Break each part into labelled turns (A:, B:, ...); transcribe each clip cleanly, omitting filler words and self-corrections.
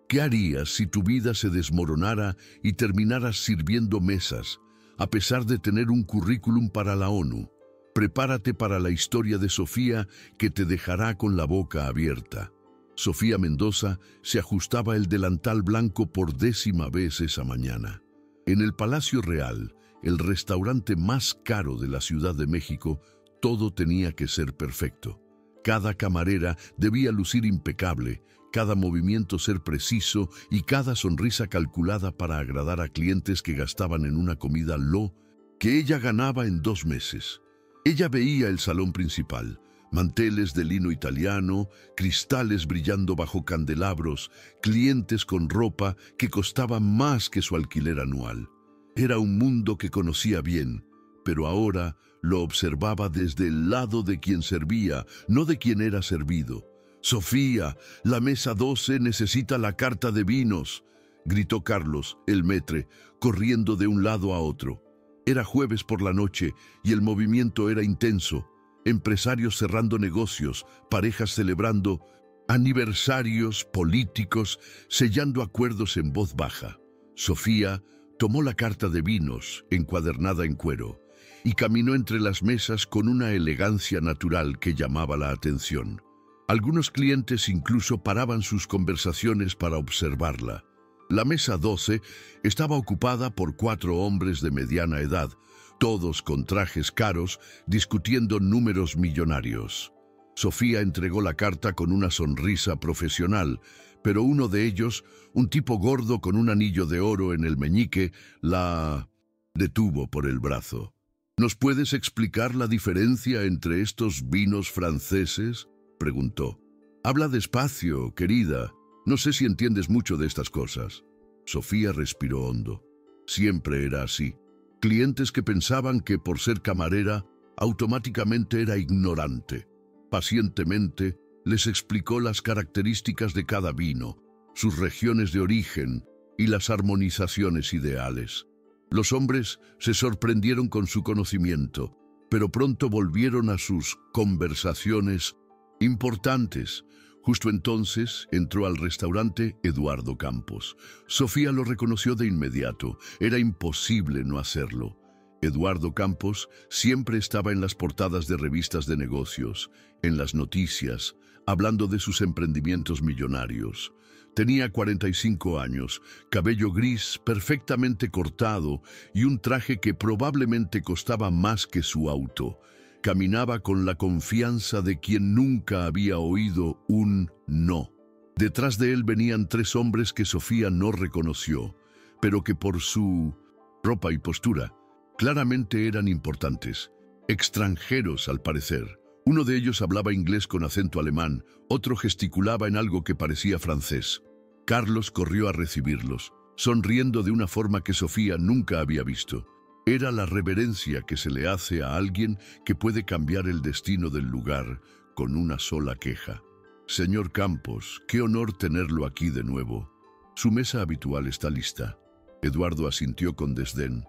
A: ¿Qué harías si tu vida se desmoronara y terminaras sirviendo mesas, a pesar de tener un currículum para la ONU? Prepárate para la historia de Sofía, que te dejará con la boca abierta. Sofía Mendoza se ajustaba el delantal blanco por 10ª vez esa mañana. En el Palacio Real, el restaurante más caro de la Ciudad de México, todo tenía que ser perfecto. Cada camarera debía lucir impecable, cada movimiento ser preciso y cada sonrisa calculada para agradar a clientes que gastaban en una comida lo que ella ganaba en 2 meses. Ella veía el salón principal, manteles de lino italiano, cristales brillando bajo candelabros, clientes con ropa que costaba más que su alquiler anual. Era un mundo que conocía bien, pero ahora lo observaba desde el lado de quien servía, no de quien era servido. «Sofía, la mesa 12 necesita la carta de vinos», gritó Carlos, el maître, corriendo de un lado a otro. Era jueves por la noche y el movimiento era intenso. Empresarios cerrando negocios, parejas celebrando, aniversarios, políticos, sellando acuerdos en voz baja. Sofía tomó la carta de vinos, encuadernada en cuero, y caminó entre las mesas con una elegancia natural que llamaba la atención. Algunos clientes incluso paraban sus conversaciones para observarla. La mesa 12 estaba ocupada por 4 hombres de mediana edad, todos con trajes caros, discutiendo números millonarios. Sofía entregó la carta con una sonrisa profesional, pero uno de ellos, un tipo gordo con un anillo de oro en el meñique, la detuvo por el brazo. «¿Nos puedes explicar la diferencia entre estos vinos franceses?», preguntó. «Habla despacio, querida. No sé si entiendes mucho de estas cosas». Sofía respiró hondo. Siempre era así. Clientes que pensaban que por ser camarera, automáticamente era ignorante. Pacientemente les explicó las características de cada vino, sus regiones de origen y las armonizaciones ideales. Los hombres se sorprendieron con su conocimiento, pero pronto volvieron a sus conversaciones importantes. Justo entonces entró al restaurante Eduardo Campos. Sofía lo reconoció de inmediato. Era imposible no hacerlo. Eduardo Campos siempre estaba en las portadas de revistas de negocios, en las noticias, hablando de sus emprendimientos millonarios. Tenía 45 años, cabello gris perfectamente cortado y un traje que probablemente costaba más que su auto. Caminaba con la confianza de quien nunca había oído un no. Detrás de él venían 3 hombres que Sofía no reconoció, pero que por su ropa y postura claramente eran importantes. Extranjeros, al parecer. Uno de ellos hablaba inglés con acento alemán, otro gesticulaba en algo que parecía francés. Carlos corrió a recibirlos, sonriendo de una forma que Sofía nunca había visto. Era la reverencia que se le hace a alguien que puede cambiar el destino del lugar con una sola queja. «Señor Campos, qué honor tenerlo aquí de nuevo. Su mesa habitual está lista». Eduardo asintió con desdén,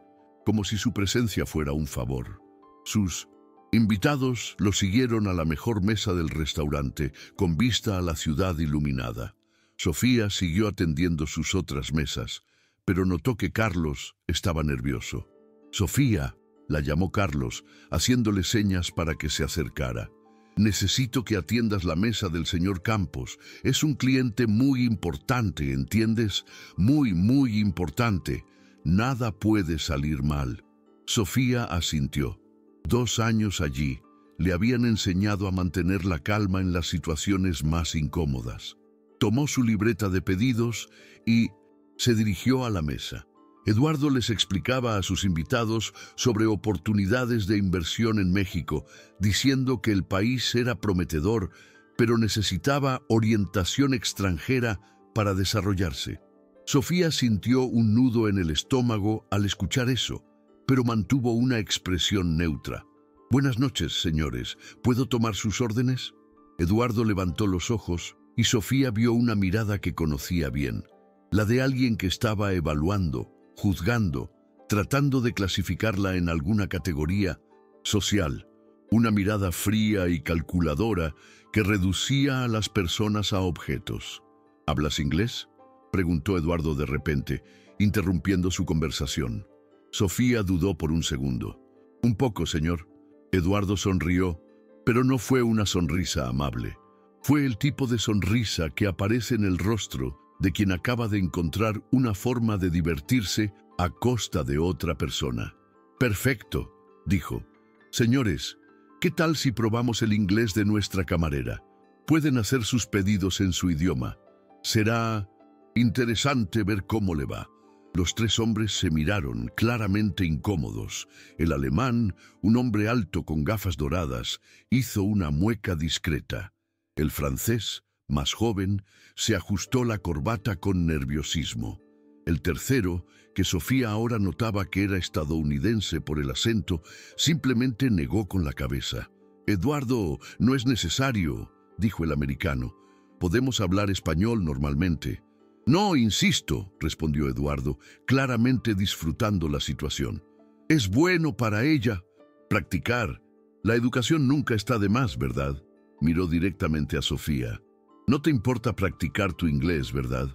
A: como si su presencia fuera un favor. Sus invitados lo siguieron a la mejor mesa del restaurante, con vista a la ciudad iluminada. Sofía siguió atendiendo sus otras mesas, pero notó que Carlos estaba nervioso. «Sofía», la llamó Carlos, haciéndole señas para que se acercara. «Necesito que atiendas la mesa del señor Campos. Es un cliente muy importante, ¿entiendes? Muy, muy importante. Nada puede salir mal». Sofía asintió. 2 años allí le habían enseñado a mantener la calma en las situaciones más incómodas. Tomó su libreta de pedidos y se dirigió a la mesa. Eduardo les explicaba a sus invitados sobre oportunidades de inversión en México, diciendo que el país era prometedor, pero necesitaba orientación extranjera para desarrollarse. Sofía sintió un nudo en el estómago al escuchar eso, pero mantuvo una expresión neutra. «Buenas noches, señores. ¿Puedo tomar sus órdenes?» Eduardo levantó los ojos y Sofía vio una mirada que conocía bien, la de alguien que estaba evaluando, juzgando, tratando de clasificarla en alguna categoría social. Una mirada fría y calculadora que reducía a las personas a objetos. «¿Hablas inglés?», preguntó Eduardo de repente, interrumpiendo su conversación. Sofía dudó por un segundo. Un poco, señor. Eduardo sonrió, pero no fue una sonrisa amable. Fue el tipo de sonrisa que aparece en el rostro de quien acaba de encontrar una forma de divertirse a costa de otra persona. Perfecto, dijo. Señores, ¿qué tal si probamos el inglés de nuestra camarera? Pueden hacer sus pedidos en su idioma. Será interesante ver cómo le va. Los tres hombres se miraron, claramente incómodos. El alemán, un hombre alto con gafas doradas, hizo una mueca discreta. El francés, más joven, se ajustó la corbata con nerviosismo. El tercero, que Sofía ahora notaba que era estadounidense por el acento, simplemente negó con la cabeza. «Eduardo, no es necesario», dijo el americano. «Podemos hablar español normalmente». «No, insisto», respondió Eduardo, claramente disfrutando la situación. «Es bueno para ella practicar. La educación nunca está de más, ¿verdad?». Miró directamente a Sofía. «No te importa practicar tu inglés, ¿verdad?».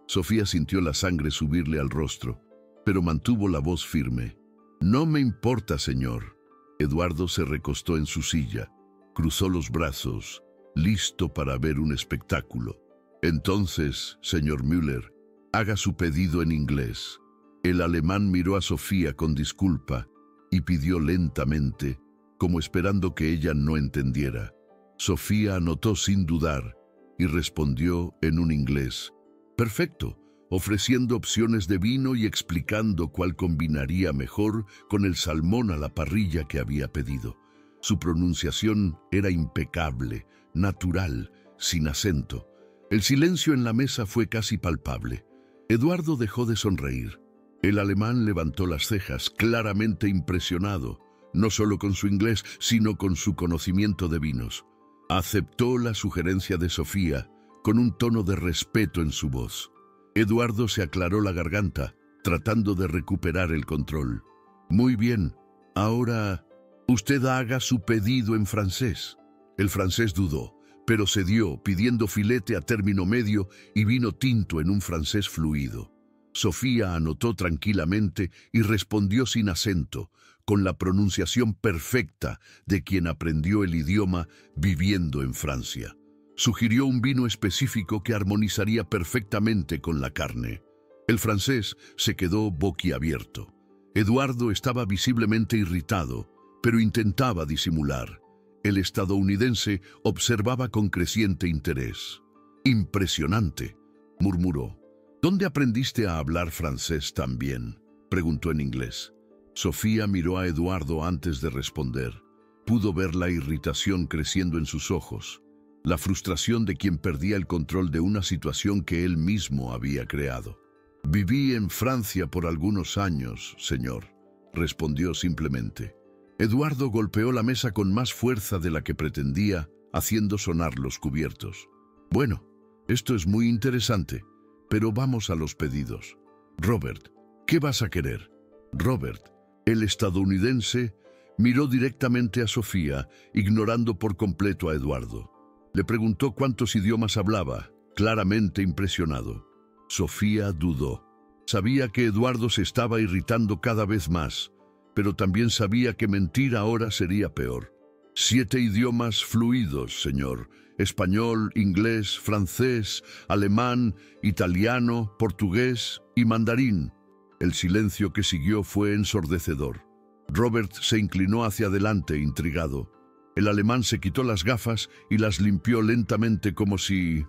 A: Sofía sintió la sangre subirle al rostro, pero mantuvo la voz firme. «No me importa, señor». Eduardo se recostó en su silla, cruzó los brazos, listo para ver un espectáculo. «Entonces, señor Müller, haga su pedido en inglés». El alemán miró a Sofía con disculpa y pidió lentamente, como esperando que ella no entendiera. Sofía anotó sin dudar y respondió en un inglés perfecto, ofreciendo opciones de vino y explicando cuál combinaría mejor con el salmón a la parrilla que había pedido. Su pronunciación era impecable, natural, sin acento. El silencio en la mesa fue casi palpable. Eduardo dejó de sonreír. El alemán levantó las cejas, claramente impresionado, no solo con su inglés, sino con su conocimiento de vinos. Aceptó la sugerencia de Sofía, con un tono de respeto en su voz. Eduardo se aclaró la garganta, tratando de recuperar el control. «Muy bien, ahora usted haga su pedido en francés». El francés dudó, pero cedió, pidiendo filete a término medio y vino tinto en un francés fluido. Sofía anotó tranquilamente y respondió sin acento, con la pronunciación perfecta de quien aprendió el idioma viviendo en Francia. Sugirió un vino específico que armonizaría perfectamente con la carne. El francés se quedó boquiabierto. Eduardo estaba visiblemente irritado, pero intentaba disimular. El estadounidense observaba con creciente interés. «Impresionante», murmuró. «¿Dónde aprendiste a hablar francés tan bien?», preguntó en inglés. Sofía miró a Eduardo antes de responder. Pudo ver la irritación creciendo en sus ojos, la frustración de quien perdía el control de una situación que él mismo había creado. «Viví en Francia por algunos años, señor», respondió simplemente. Eduardo golpeó la mesa con más fuerza de la que pretendía, haciendo sonar los cubiertos. «Bueno, esto es muy interesante, pero vamos a los pedidos. Robert, ¿qué vas a querer?». Robert, el estadounidense, miró directamente a Sofía, ignorando por completo a Eduardo. Le preguntó cuántos idiomas hablaba, claramente impresionado. Sofía dudó. Sabía que Eduardo se estaba irritando cada vez más, pero también sabía que mentir ahora sería peor. 7 idiomas fluidos, señor. Español, inglés, francés, alemán, italiano, portugués y mandarín. El silencio que siguió fue ensordecedor. Robert se inclinó hacia adelante, intrigado. El alemán se quitó las gafas y las limpió lentamente como si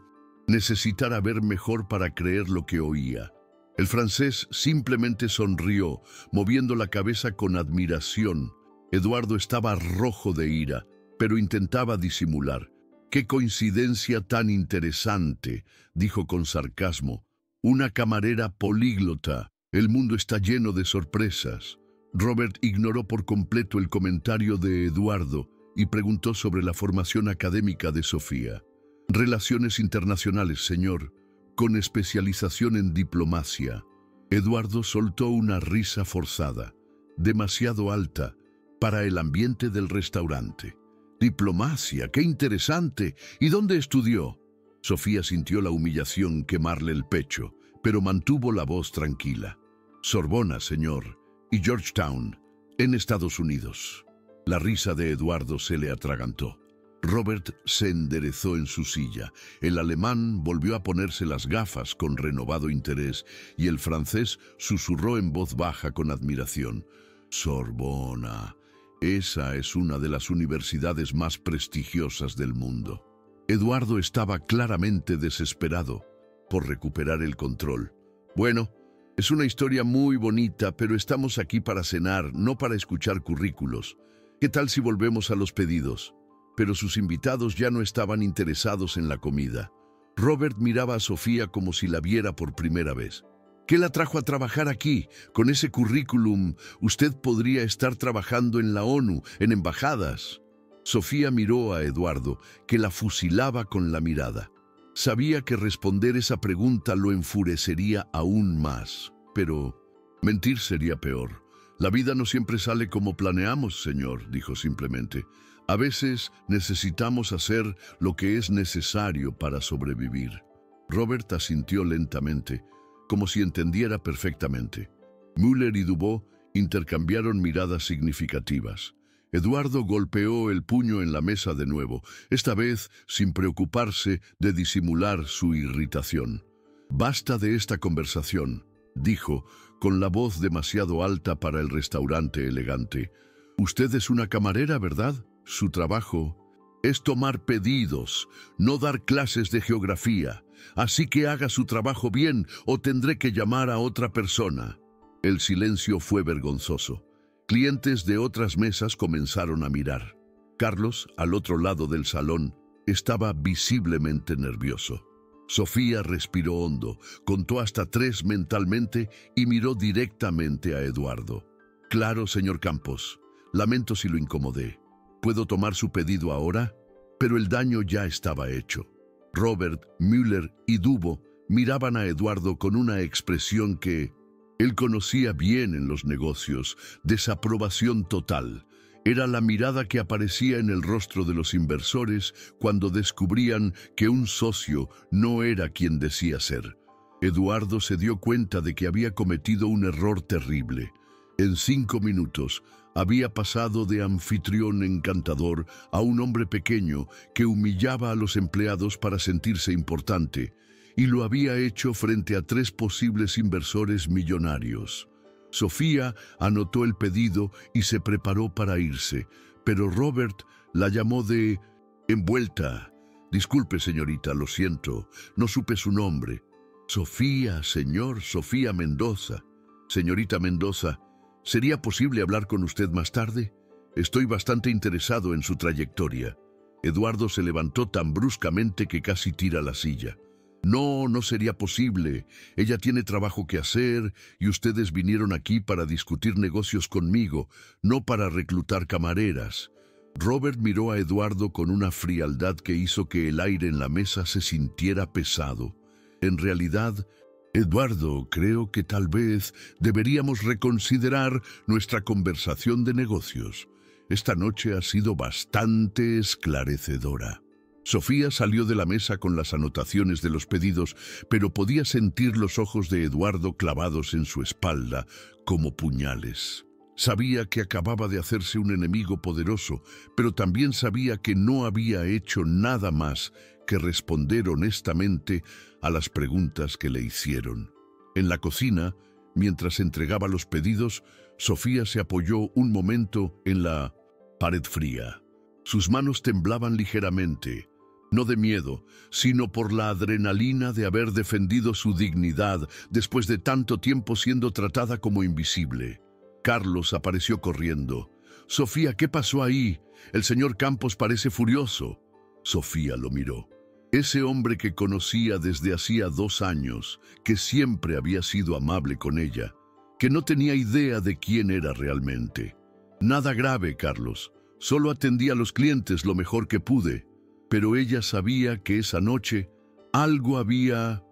A: necesitara ver mejor para creer lo que oía. El francés simplemente sonrió, moviendo la cabeza con admiración. Eduardo estaba rojo de ira, pero intentaba disimular. «Qué coincidencia tan interesante», dijo con sarcasmo. «Una camarera políglota. El mundo está lleno de sorpresas». Robert ignoró por completo el comentario de Eduardo y preguntó sobre la formación académica de Sofía. «Relaciones internacionales, señor, con especialización en diplomacia». Eduardo soltó una risa forzada, demasiado alta para el ambiente del restaurante. «Diplomacia, qué interesante. ¿Y dónde estudió?». Sofía sintió la humillación quemarle el pecho, pero mantuvo la voz tranquila. Sorbona, señor, y Georgetown, en Estados Unidos. La risa de Eduardo se le atragantó. Robert se enderezó en su silla. El alemán volvió a ponerse las gafas con renovado interés y el francés susurró en voz baja con admiración. Sorbona, esa es una de las universidades más prestigiosas del mundo. Eduardo estaba claramente desesperado por recuperar el control. Bueno, es una historia muy bonita, pero estamos aquí para cenar, no para escuchar currículos. ¿Qué tal si volvemos a los pedidos? Pero sus invitados ya no estaban interesados en la comida. Robert miraba a Sofía como si la viera por primera vez. ¿Qué la trajo a trabajar aquí? Con ese currículum, usted podría estar trabajando en la ONU, en embajadas. Sofía miró a Eduardo, que la fusilaba con la mirada. Sabía que responder esa pregunta lo enfurecería aún más, pero mentir sería peor. La vida no siempre sale como planeamos, señor, dijo simplemente. A veces necesitamos hacer lo que es necesario para sobrevivir. Robert asintió lentamente, como si entendiera perfectamente. Müller y Dubó intercambiaron miradas significativas. Eduardo golpeó el puño en la mesa de nuevo, esta vez sin preocuparse de disimular su irritación. «Basta de esta conversación», dijo, con la voz demasiado alta para el restaurante elegante. «Usted es una camarera, ¿verdad? Su trabajo es tomar pedidos, no dar clases de geografía. Así que haga su trabajo bien o tendré que llamar a otra persona». El silencio fue vergonzoso. Clientes de otras mesas comenzaron a mirar. Carlos, al otro lado del salón, estaba visiblemente nervioso. Sofía respiró hondo, contó hasta 3 mentalmente y miró directamente a Eduardo. «Claro, señor Campos. Lamento si lo incomodé. ¿Puedo tomar su pedido ahora?» Pero el daño ya estaba hecho. Robert, Müller y Dubó miraban a Eduardo con una expresión que él conocía bien en los negocios: desaprobación total. Era la mirada que aparecía en el rostro de los inversores cuando descubrían que un socio no era quien decía ser. Eduardo se dio cuenta de que había cometido un error terrible. En 5 minutos había pasado de anfitrión encantador a un hombre pequeño que humillaba a los empleados para sentirse importante, y lo había hecho frente a 3 posibles inversores millonarios. Sofía anotó el pedido y se preparó para irse, pero Robert la llamó de envuelta. «Disculpe, señorita, lo siento, no supe su nombre». «Sofía, señor, Sofía Mendoza». «Señorita Mendoza, ¿sería posible hablar con usted más tarde? Estoy bastante interesado en su trayectoria». Eduardo se levantó tan bruscamente que casi tira la silla. «No, no sería posible. Ella tiene trabajo que hacer y ustedes vinieron aquí para discutir negocios conmigo, no para reclutar camareras». Robert miró a Eduardo con una frialdad que hizo que el aire en la mesa se sintiera pesado. En realidad, «Eduardo, creo que tal vez deberíamos reconsiderar nuestra conversación de negocios. Esta noche ha sido bastante esclarecedora». Sofía salió de la mesa con las anotaciones de los pedidos, pero podía sentir los ojos de Eduardo clavados en su espalda como puñales. Sabía que acababa de hacerse un enemigo poderoso, pero también sabía que no había hecho nada más que responder honestamente a las preguntas que le hicieron. En la cocina, mientras entregaba los pedidos, Sofía se apoyó un momento en la pared fría. Sus manos temblaban ligeramente, no de miedo, sino por la adrenalina de haber defendido su dignidad después de tanto tiempo siendo tratada como invisible. Carlos apareció corriendo. «Sofía, ¿qué pasó ahí? El señor Campos parece furioso». Sofía lo miró. Ese hombre que conocía desde hacía 2 años, que siempre había sido amable con ella, que no tenía idea de quién era realmente. «Nada grave, Carlos. Solo atendí a los clientes lo mejor que pude». Pero ella sabía que esa noche algo había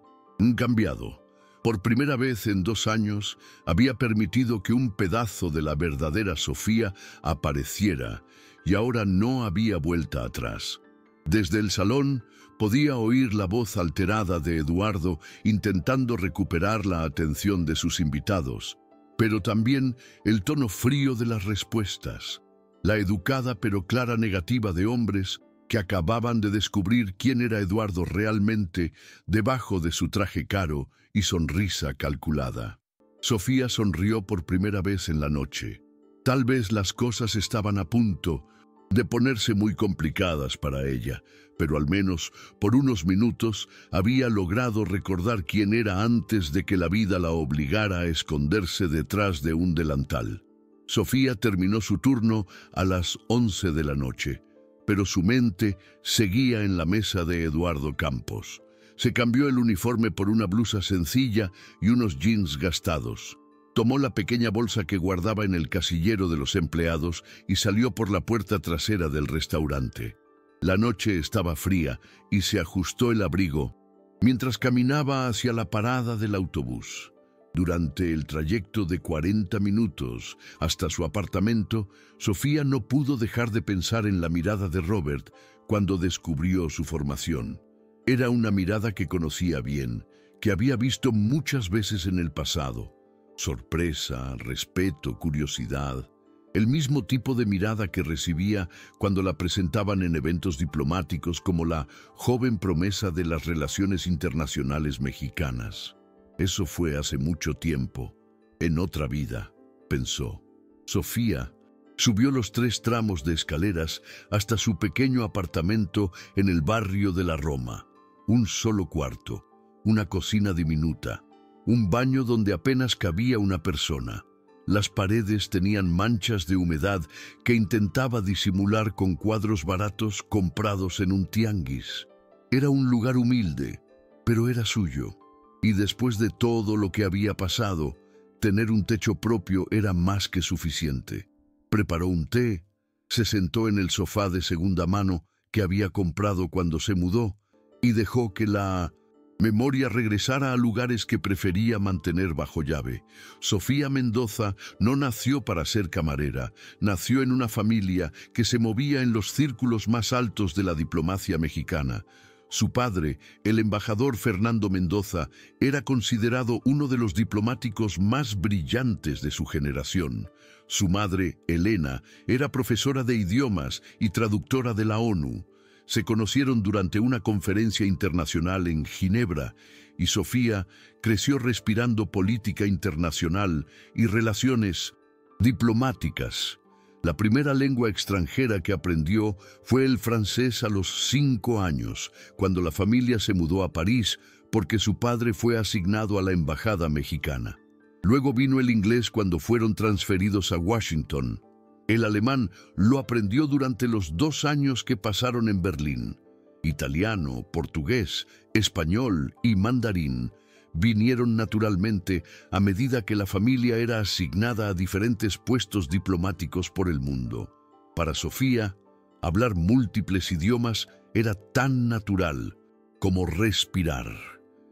A: cambiado. Por primera vez en 2 años había permitido que un pedazo de la verdadera Sofía apareciera y ahora no había vuelta atrás. Desde el salón podía oír la voz alterada de Eduardo intentando recuperar la atención de sus invitados, pero también el tono frío de las respuestas, la educada pero clara negativa de hombres que acababan de descubrir quién era Eduardo realmente debajo de su traje caro y sonrisa calculada. Sofía sonrió por primera vez en la noche. Tal vez las cosas estaban a punto de ponerse muy complicadas para ella, pero al menos por unos minutos había logrado recordar quién era antes de que la vida la obligara a esconderse detrás de un delantal. Sofía terminó su turno a las 11 de la noche, pero su mente seguía en la mesa de Eduardo Campos. Se cambió el uniforme por una blusa sencilla y unos jeans gastados. Tomó la pequeña bolsa que guardaba en el casillero de los empleados y salió por la puerta trasera del restaurante. La noche estaba fría y se ajustó el abrigo mientras caminaba hacia la parada del autobús. Durante el trayecto de 40 minutos hasta su apartamento, Sofía no pudo dejar de pensar en la mirada de Robert cuando descubrió su formación. Era una mirada que conocía bien, que había visto muchas veces en el pasado. Sorpresa, respeto, curiosidad. El mismo tipo de mirada que recibía cuando la presentaban en eventos diplomáticos como la joven promesa de las relaciones internacionales mexicanas. Eso fue hace mucho tiempo, en otra vida, pensó. Sofía subió los 3 tramos de escaleras hasta su pequeño apartamento en el barrio de la Roma. Un solo cuarto, una cocina diminuta, un baño donde apenas cabía una persona. Las paredes tenían manchas de humedad que intentaba disimular con cuadros baratos comprados en un tianguis. Era un lugar humilde, pero era suyo. Y después de todo lo que había pasado, tener un techo propio era más que suficiente. Preparó un té, se sentó en el sofá de segunda mano que había comprado cuando se mudó y dejó que la memoria regresara a lugares que prefería mantener bajo llave. Sofía Mendoza no nació para ser camarera, nació en una familia que se movía en los círculos más altos de la diplomacia mexicana. Su padre, el embajador Fernando Mendoza, era considerado uno de los diplomáticos más brillantes de su generación. Su madre, Elena, era profesora de idiomas y traductora de la ONU. Se conocieron durante una conferencia internacional en Ginebra y Sofía creció respirando política internacional y relaciones diplomáticas. La primera lengua extranjera que aprendió fue el francés a los 5 años, cuando la familia se mudó a París porque su padre fue asignado a la embajada mexicana. Luego vino el inglés cuando fueron transferidos a Washington. El alemán lo aprendió durante los 2 años que pasaron en Berlín. Italiano, portugués, español y mandarín vinieron naturalmente a medida que la familia era asignada a diferentes puestos diplomáticos por el mundo. Para Sofía, hablar múltiples idiomas era tan natural como respirar.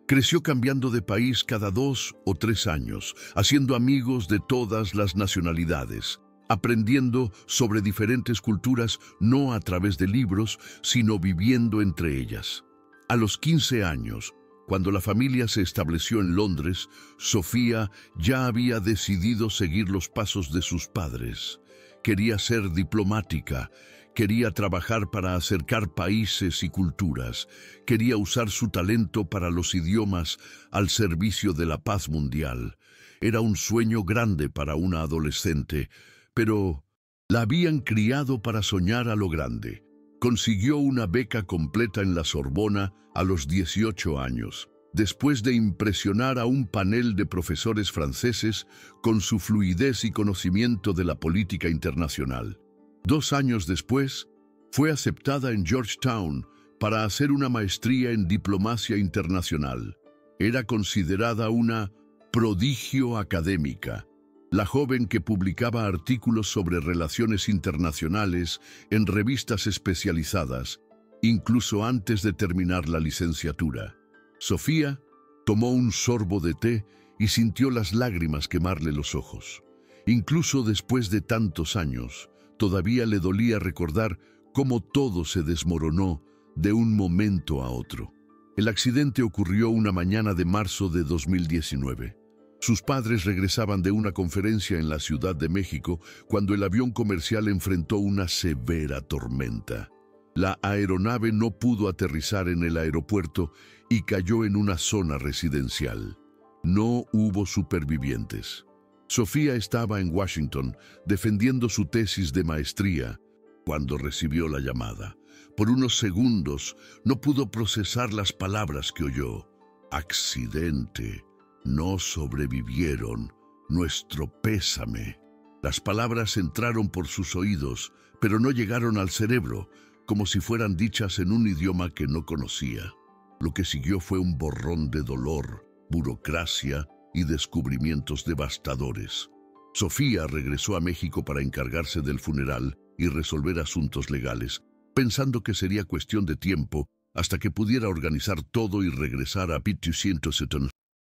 A: Creció cambiando de país cada 2 o 3 años, haciendo amigos de todas las nacionalidades, aprendiendo sobre diferentes culturas no a través de libros, sino viviendo entre ellas. A los 15 años, cuando la familia se estableció en Londres, Sofía ya había decidido seguir los pasos de sus padres. Quería ser diplomática, quería trabajar para acercar países y culturas, quería usar su talento para los idiomas al servicio de la paz mundial. Era un sueño grande para una adolescente, pero la habían criado para soñar a lo grande. Consiguió una beca completa en la Sorbona a los 18 años, después de impresionar a un panel de profesores franceses con su fluidez y conocimiento de la política internacional. 2 años después, fue aceptada en Georgetown para hacer una maestría en diplomacia internacional. Era considerada una prodigio académica, la joven que publicaba artículos sobre relaciones internacionales en revistas especializadas, incluso antes de terminar la licenciatura. Sofía tomó un sorbo de té y sintió las lágrimas quemarle los ojos. Incluso después de tantos años, todavía le dolía recordar cómo todo se desmoronó de un momento a otro. El accidente ocurrió una mañana de marzo de 2019. Sus padres regresaban de una conferencia en la Ciudad de México cuando el avión comercial enfrentó una severa tormenta. La aeronave no pudo aterrizar en el aeropuerto y cayó en una zona residencial. No hubo supervivientes. Sofía estaba en Washington defendiendo su tesis de maestría cuando recibió la llamada. Por unos segundos no pudo procesar las palabras que oyó. Accidente. No sobrevivieron. Nuestro pésame. Las palabras entraron por sus oídos, pero no llegaron al cerebro, como si fueran dichas en un idioma que no conocía. Lo que siguió fue un borrón de dolor, burocracia y descubrimientos devastadores. Sofía regresó a México para encargarse del funeral y resolver asuntos legales, pensando que sería cuestión de tiempo hasta que pudiera organizar todo y regresar a Pitt 207,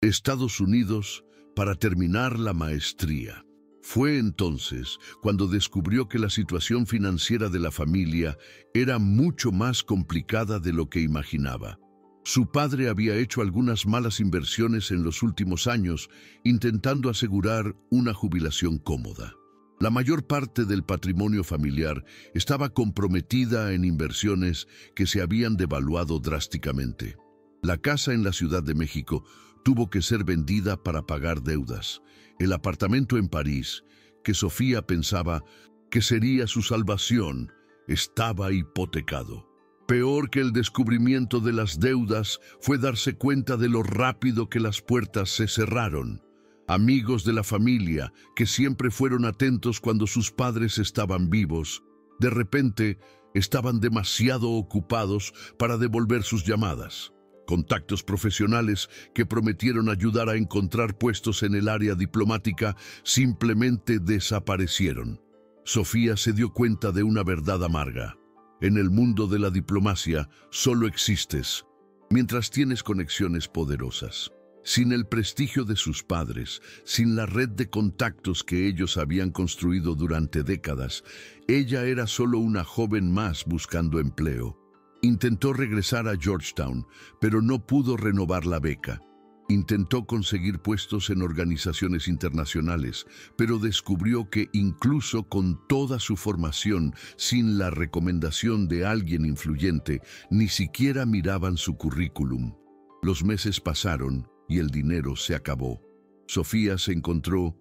A: Estados Unidos, para terminar la maestría. Fue entonces cuando descubrió que la situación financiera de la familia era mucho más complicada de lo que imaginaba. Su padre había hecho algunas malas inversiones en los últimos años, intentando asegurar una jubilación cómoda. La mayor parte del patrimonio familiar estaba comprometida en inversiones que se habían devaluado drásticamente. La casa en la Ciudad de México tuvo que ser vendida para pagar deudas. El apartamento en París, que Sofía pensaba que sería su salvación, estaba hipotecado. Peor que el descubrimiento de las deudas fue darse cuenta de lo rápido que las puertas se cerraron. Amigos de la familia, que siempre fueron atentos cuando sus padres estaban vivos, de repente estaban demasiado ocupados para devolver sus llamadas. Contactos profesionales que prometieron ayudar a encontrar puestos en el área diplomática simplemente desaparecieron. Sofía se dio cuenta de una verdad amarga. En el mundo de la diplomacia solo existes mientras tienes conexiones poderosas. Sin el prestigio de sus padres, sin la red de contactos que ellos habían construido durante décadas, ella era solo una joven más buscando empleo. Intentó regresar a Georgetown, pero no pudo renovar la beca. Intentó conseguir puestos en organizaciones internacionales, pero descubrió que incluso con toda su formación, sin la recomendación de alguien influyente, ni siquiera miraban su currículum. Los meses pasaron y el dinero se acabó. Sofía se encontró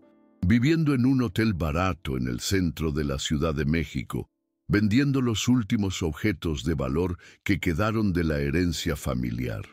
A: viviendo en un hotel barato en el centro de la Ciudad de México, vendiendo los últimos objetos de valor que quedaron de la herencia familiar.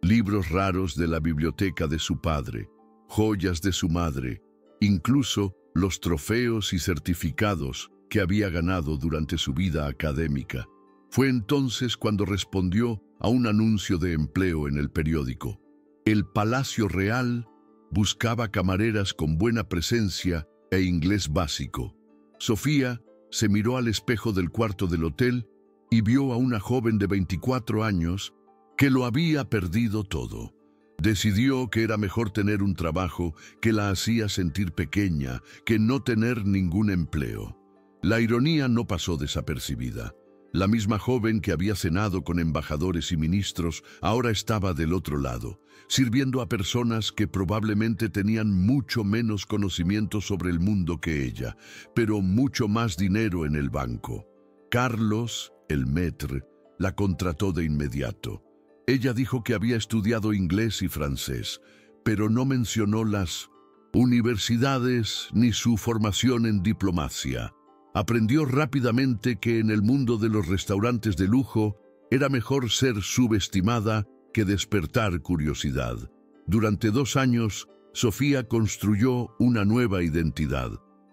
A: Libros raros de la biblioteca de su padre, joyas de su madre, incluso los trofeos y certificados que había ganado durante su vida académica. Fue entonces cuando respondió a un anuncio de empleo en el periódico. El Palacio Real buscaba camareras con buena presencia e inglés básico. Sofía se miró al espejo del cuarto del hotel y vio a una joven de 24 años que lo había perdido todo. Decidió que era mejor tener un trabajo que la hacía sentir pequeña que no tener ningún empleo. La ironía no pasó desapercibida. La misma joven que había cenado con embajadores y ministros ahora estaba del otro lado, sirviendo a personas que probablemente tenían mucho menos conocimiento sobre el mundo que ella, pero mucho más dinero en el banco. Carlos, el maître, la contrató de inmediato. Ella dijo que había estudiado inglés y francés, pero no mencionó las universidades ni su formación en diplomacia. Aprendió rápidamente que en el mundo de los restaurantes de lujo era mejor ser subestimada que despertar curiosidad. Durante 2 años, Sofía construyó una nueva identidad.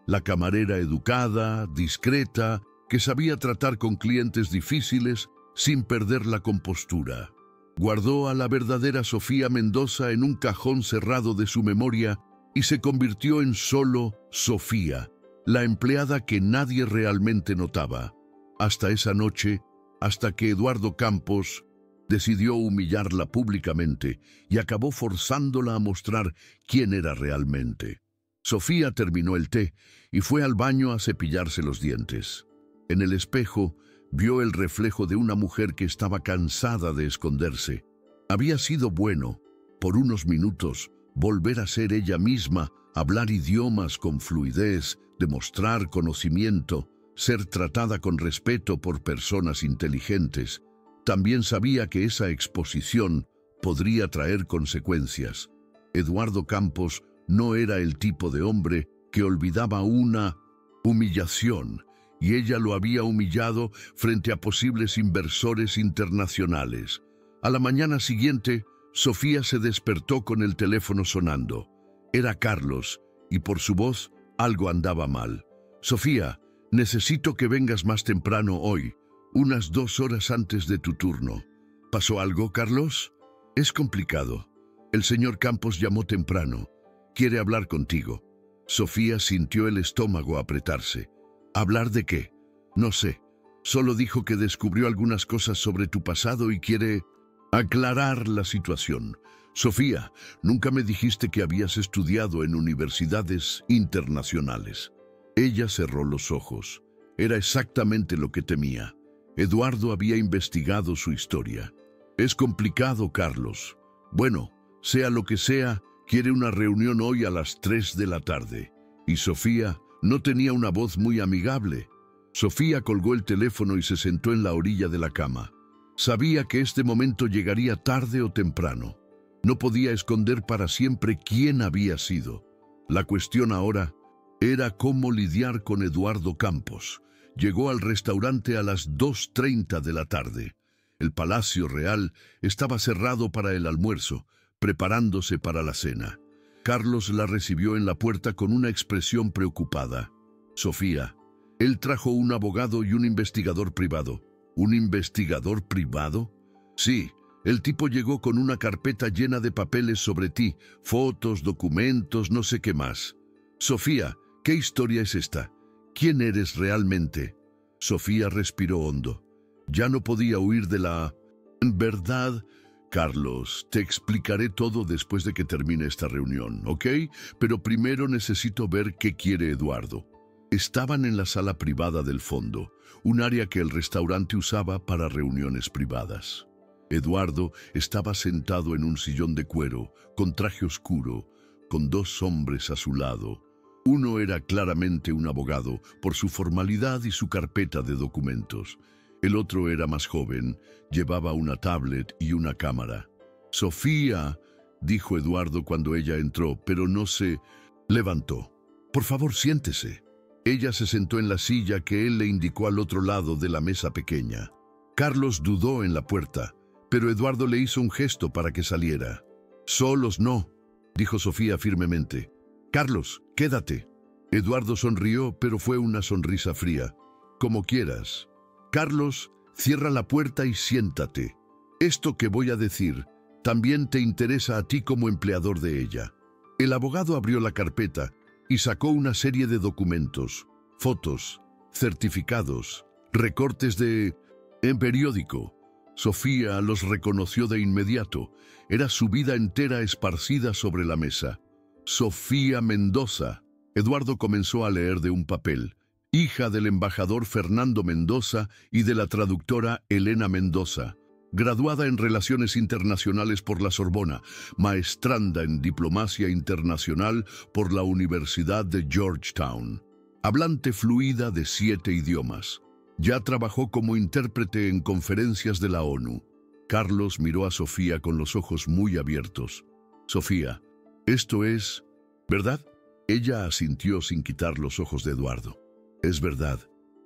A: La camarera educada, discreta, que sabía tratar con clientes difíciles sin perder la compostura. Guardó a la verdadera Sofía Mendoza en un cajón cerrado de su memoria y se convirtió en solo Sofía, la empleada que nadie realmente notaba. Hasta esa noche, hasta que Eduardo Campos decidió humillarla públicamente y acabó forzándola a mostrar quién era realmente. Sofía terminó el té y fue al baño a cepillarse los dientes. En el espejo Vio el reflejo de una mujer que estaba cansada de esconderse. Había sido bueno, por unos minutos, volver a ser ella misma, hablar idiomas con fluidez, demostrar conocimiento, ser tratada con respeto por personas inteligentes. También sabía que esa exposición podría traer consecuencias. Eduardo Campos no era el tipo de hombre que olvidaba una humillación, y ella lo había humillado frente a posibles inversores internacionales. A la mañana siguiente, Sofía se despertó con el teléfono sonando. Era Carlos, y por su voz algo andaba mal. «Sofía, necesito que vengas más temprano hoy, unas 2 horas antes de tu turno». «¿Pasó algo, Carlos?» «Es complicado. El señor Campos llamó temprano. Quiere hablar contigo». Sofía sintió el estómago apretarse. ¿Hablar de qué? No sé. Solo dijo que descubrió algunas cosas sobre tu pasado y quiere aclarar la situación. Sofía, nunca me dijiste que habías estudiado en universidades internacionales. Ella cerró los ojos. Era exactamente lo que temía. Eduardo había investigado su historia. Es complicado, Carlos. Bueno, sea lo que sea, quiere una reunión hoy a las 3 de la tarde. Y Sofía no tenía una voz muy amigable. Sofía colgó el teléfono y se sentó en la orilla de la cama. Sabía que este momento llegaría tarde o temprano. No podía esconder para siempre quién había sido. La cuestión ahora era cómo lidiar con Eduardo Campos. Llegó al restaurante a las 2:30 de la tarde. El Palacio Real estaba cerrado para el almuerzo, preparándose para la cena. Carlos la recibió en la puerta con una expresión preocupada. «Sofía, él trajo un abogado y un investigador privado». ¿Un investigador privado? Sí, el tipo llegó con una carpeta llena de papeles sobre ti, fotos, documentos, no sé qué más. Sofía, ¿qué historia es esta? ¿Quién eres realmente? Sofía respiró hondo. Ya no podía huir de la... En verdad, Carlos, te explicaré todo después de que termine esta reunión, ¿ok? Pero primero necesito ver qué quiere Eduardo. Estaban en la sala privada del fondo, un área que el restaurante usaba para reuniones privadas. Eduardo estaba sentado en un sillón de cuero, con traje oscuro, con 2 hombres a su lado. Uno era claramente un abogado, por su formalidad y su carpeta de documentos. El otro era más joven, llevaba una tablet y una cámara. «Sofía», dijo Eduardo cuando ella entró, pero no se levantó. «Por favor, siéntese». Ella se sentó en la silla que él le indicó al otro lado de la mesa pequeña. Carlos dudó en la puerta, pero Eduardo le hizo un gesto para que saliera. «Solos no», dijo Sofía firmemente. «Carlos, quédate». Eduardo sonrió, pero fue una sonrisa fría. «Como quieras». «Carlos, cierra la puerta y siéntate. Esto que voy a decir también te interesa a ti como empleador de ella». El abogado abrió la carpeta y sacó una serie de documentos, fotos, certificados, recortes en periódico. Sofía los reconoció de inmediato. Era su vida entera esparcida sobre la mesa. Sofía Mendoza. Eduardo comenzó a leer de un papel. Hija del embajador Fernando Mendoza y de la traductora Elena Mendoza. Graduada en Relaciones Internacionales por la Sorbona, maestranda en Diplomacia Internacional por la Universidad de Georgetown. Hablante fluida de 7 idiomas. Ya trabajó como intérprete en conferencias de la ONU. Carlos miró a Sofía con los ojos muy abiertos. «Sofía, esto es... ¿verdad?» Ella asintió sin quitar los ojos de Eduardo. «Es verdad.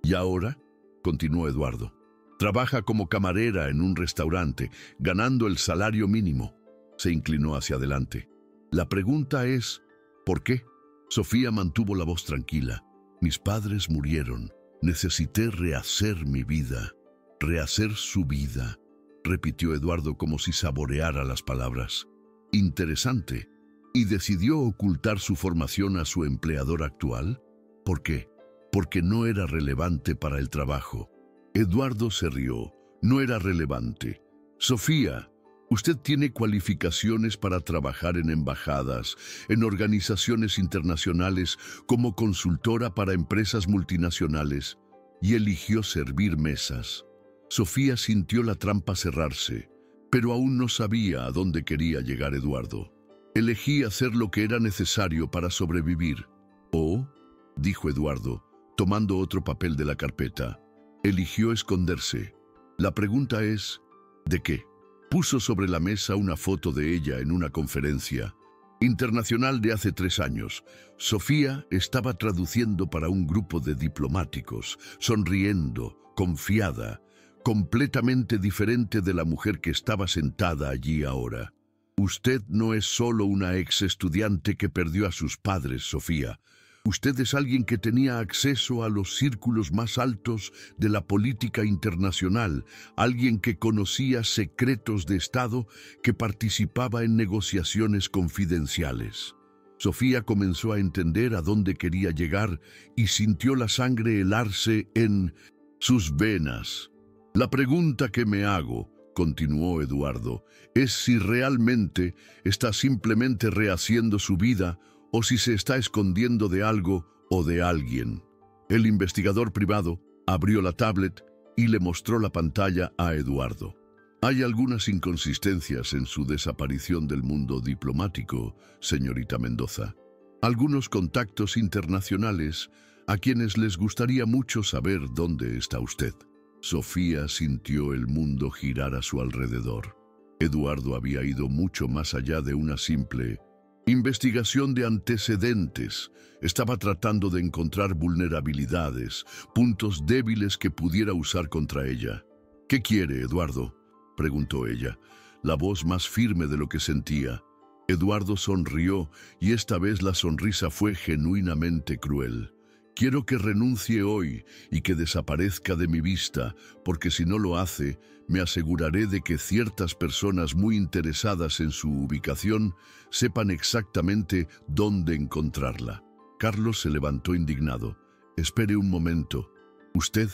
A: ¿Y ahora?» continuó Eduardo. «Trabaja como camarera en un restaurante, ganando el salario mínimo». Se inclinó hacia adelante. «La pregunta es, ¿por qué?» Sofía mantuvo la voz tranquila. «Mis padres murieron. Necesité rehacer mi vida». «Rehacer su vida», repitió Eduardo como si saboreara las palabras. «Interesante. ¿Y decidió ocultar su formación a su empleador actual? ¿Por qué?» «Porque no era relevante para el trabajo». Eduardo se rió. «No era relevante». «Sofía, usted tiene cualificaciones para trabajar en embajadas, en organizaciones internacionales, como consultora para empresas multinacionales. y eligió servir mesas. Sofía sintió la trampa cerrarse, pero aún no sabía a dónde quería llegar Eduardo. Elegí hacer lo que era necesario para sobrevivir. «Oh», dijo Eduardo, tomando otro papel de la carpeta. Eligió esconderse. La pregunta es, ¿de qué? Puso sobre la mesa una foto de ella en una conferencia internacional de hace 3 años. Sofía estaba traduciendo para un grupo de diplomáticos, sonriendo, confiada, completamente diferente de la mujer que estaba sentada allí ahora. Usted no es solo una ex estudiante que perdió a sus padres, Sofía. Usted es alguien que tenía acceso a los círculos más altos de la política internacional, alguien que conocía secretos de Estado, que participaba en negociaciones confidenciales. Sofía comenzó a entender a dónde quería llegar y sintió la sangre helarse en sus venas. La pregunta que me hago, continuó Eduardo, es si realmente está simplemente rehaciendo su vida o si se está escondiendo de algo o de alguien. El investigador privado abrió la tablet y le mostró la pantalla a Eduardo. Hay algunas inconsistencias en su desaparición del mundo diplomático, señorita Mendoza. Algunos contactos internacionales a quienes les gustaría mucho saber dónde está usted. Sofía sintió el mundo girar a su alrededor. Eduardo había ido mucho más allá de una simple investigación de antecedentes. Estaba tratando de encontrar vulnerabilidades, puntos débiles que pudiera usar contra ella. «¿Qué quiere, Eduardo?», preguntó ella, la voz más firme de lo que sentía. Eduardo sonrió y esta vez la sonrisa fue genuinamente cruel. «Quiero que renuncie hoy y que desaparezca de mi vista, porque si no lo hace, me aseguraré de que ciertas personas muy interesadas en su ubicación sepan exactamente dónde encontrarla». Carlos se levantó indignado. «Espere un momento. Usted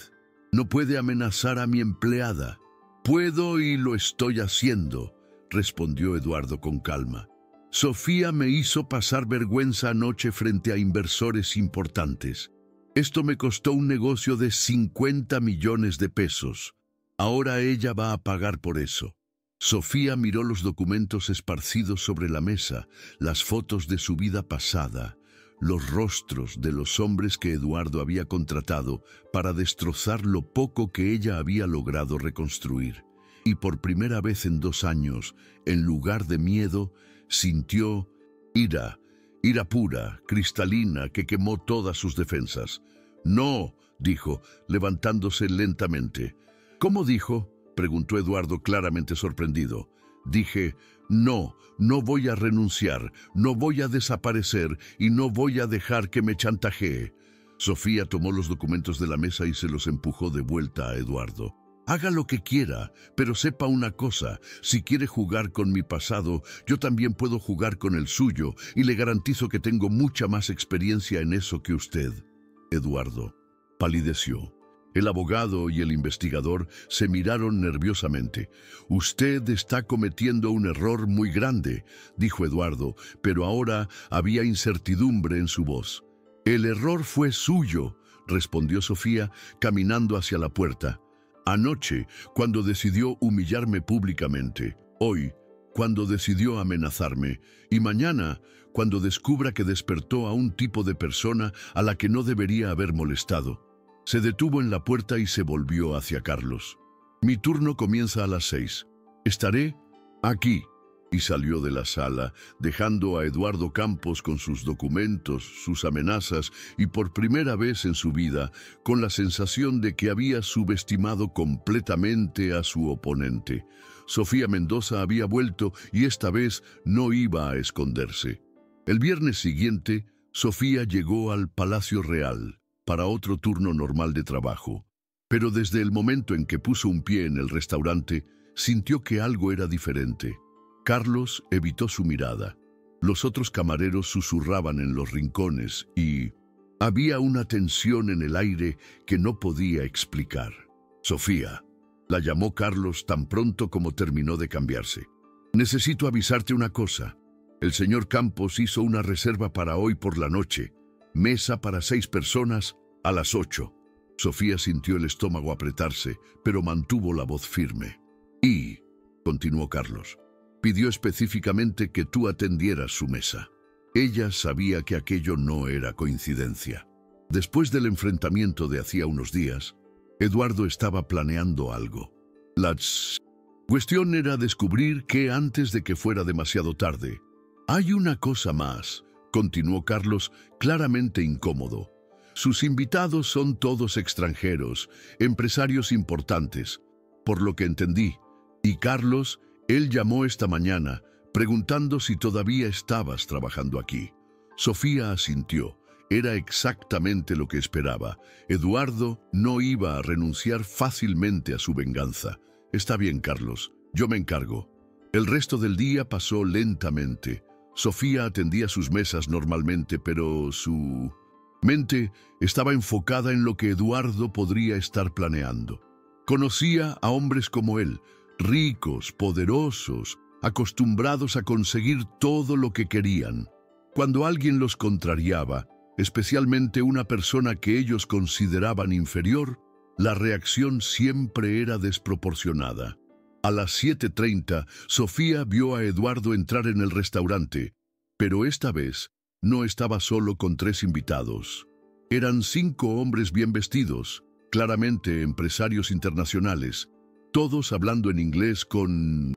A: no puede amenazar a mi empleada». «Puedo y lo estoy haciendo», respondió Eduardo con calma. «Sofía me hizo pasar vergüenza anoche frente a inversores importantes. Esto me costó un negocio de 50 millones de pesos. Ahora ella va a pagar por eso». Sofía miró los documentos esparcidos sobre la mesa, las fotos de su vida pasada, los rostros de los hombres que Eduardo había contratado para destrozar lo poco que ella había logrado reconstruir. Y por primera vez en 2 años, en lugar de miedo, sintió ira pura, cristalina, que quemó todas sus defensas. «No», dijo, levantándose lentamente. «¿Cómo dijo?», preguntó Eduardo claramente sorprendido. «Dije, no voy a renunciar, no voy a desaparecer y no voy a dejar que me chantajee». Sofía tomó los documentos de la mesa y se los empujó de vuelta a Eduardo. «Haga lo que quiera, pero sepa una cosa, si quiere jugar con mi pasado, yo también puedo jugar con el suyo y le garantizo que tengo mucha más experiencia en eso que usted». Eduardo palideció. El abogado y el investigador se miraron nerviosamente. «Usted está cometiendo un error muy grande», dijo Eduardo, pero ahora había incertidumbre en su voz. «El error fue suyo», respondió Sofía, caminando hacia la puerta. «Anoche, cuando decidió humillarme públicamente. Hoy, cuando decidió amenazarme. Y mañana, cuando descubra que despertó a un tipo de persona a la que no debería haber molestado». Se detuvo en la puerta y se volvió hacia Carlos. «Mi turno comienza a las 6. Estaré aquí». Y salió de la sala, dejando a Eduardo Campos con sus documentos, sus amenazas y por primera vez en su vida, con la sensación de que había subestimado completamente a su oponente. Sofía Mendoza había vuelto y esta vez no iba a esconderse. El viernes siguiente, Sofía llegó al Palacio Real para otro turno normal de trabajo. Pero desde el momento en que puso un pie en el restaurante, sintió que algo era diferente. Carlos evitó su mirada. Los otros camareros susurraban en los rincones y había una tensión en el aire que no podía explicar. «Sofía», la llamó Carlos tan pronto como terminó de cambiarse. «Necesito avisarte una cosa. El señor Campos hizo una reserva para hoy por la noche. Mesa para 6 personas a las 8. Sofía sintió el estómago apretarse, pero mantuvo la voz firme. Y, continuó Carlos, pidió específicamente que tú atendieras su mesa. Ella sabía que aquello no era coincidencia. Después del enfrentamiento de hacía unos días, Eduardo estaba planeando algo. La cuestión era descubrir que antes de que fuera demasiado tarde. Hay una cosa más, continuó Carlos, claramente incómodo. Sus invitados son todos extranjeros, empresarios importantes, por lo que entendí. Y Carlos, él llamó esta mañana, preguntando si todavía estabas trabajando aquí. Sofía asintió. Era exactamente lo que esperaba. Eduardo no iba a renunciar fácilmente a su venganza. Está bien, Carlos, yo me encargo. El resto del día pasó lentamente. Sofía atendía sus mesas normalmente, pero su mente estaba enfocada en lo que Eduardo podría estar planeando. Conocía a hombres como él, ricos, poderosos, acostumbrados a conseguir todo lo que querían. Cuando alguien los contrariaba, especialmente una persona que ellos consideraban inferior, la reacción siempre era desproporcionada. A las 7:30, Sofía vio a Eduardo entrar en el restaurante, pero esta vez no estaba solo con 3 invitados. Eran 5 hombres bien vestidos, claramente empresarios internacionales, todos hablando en inglés con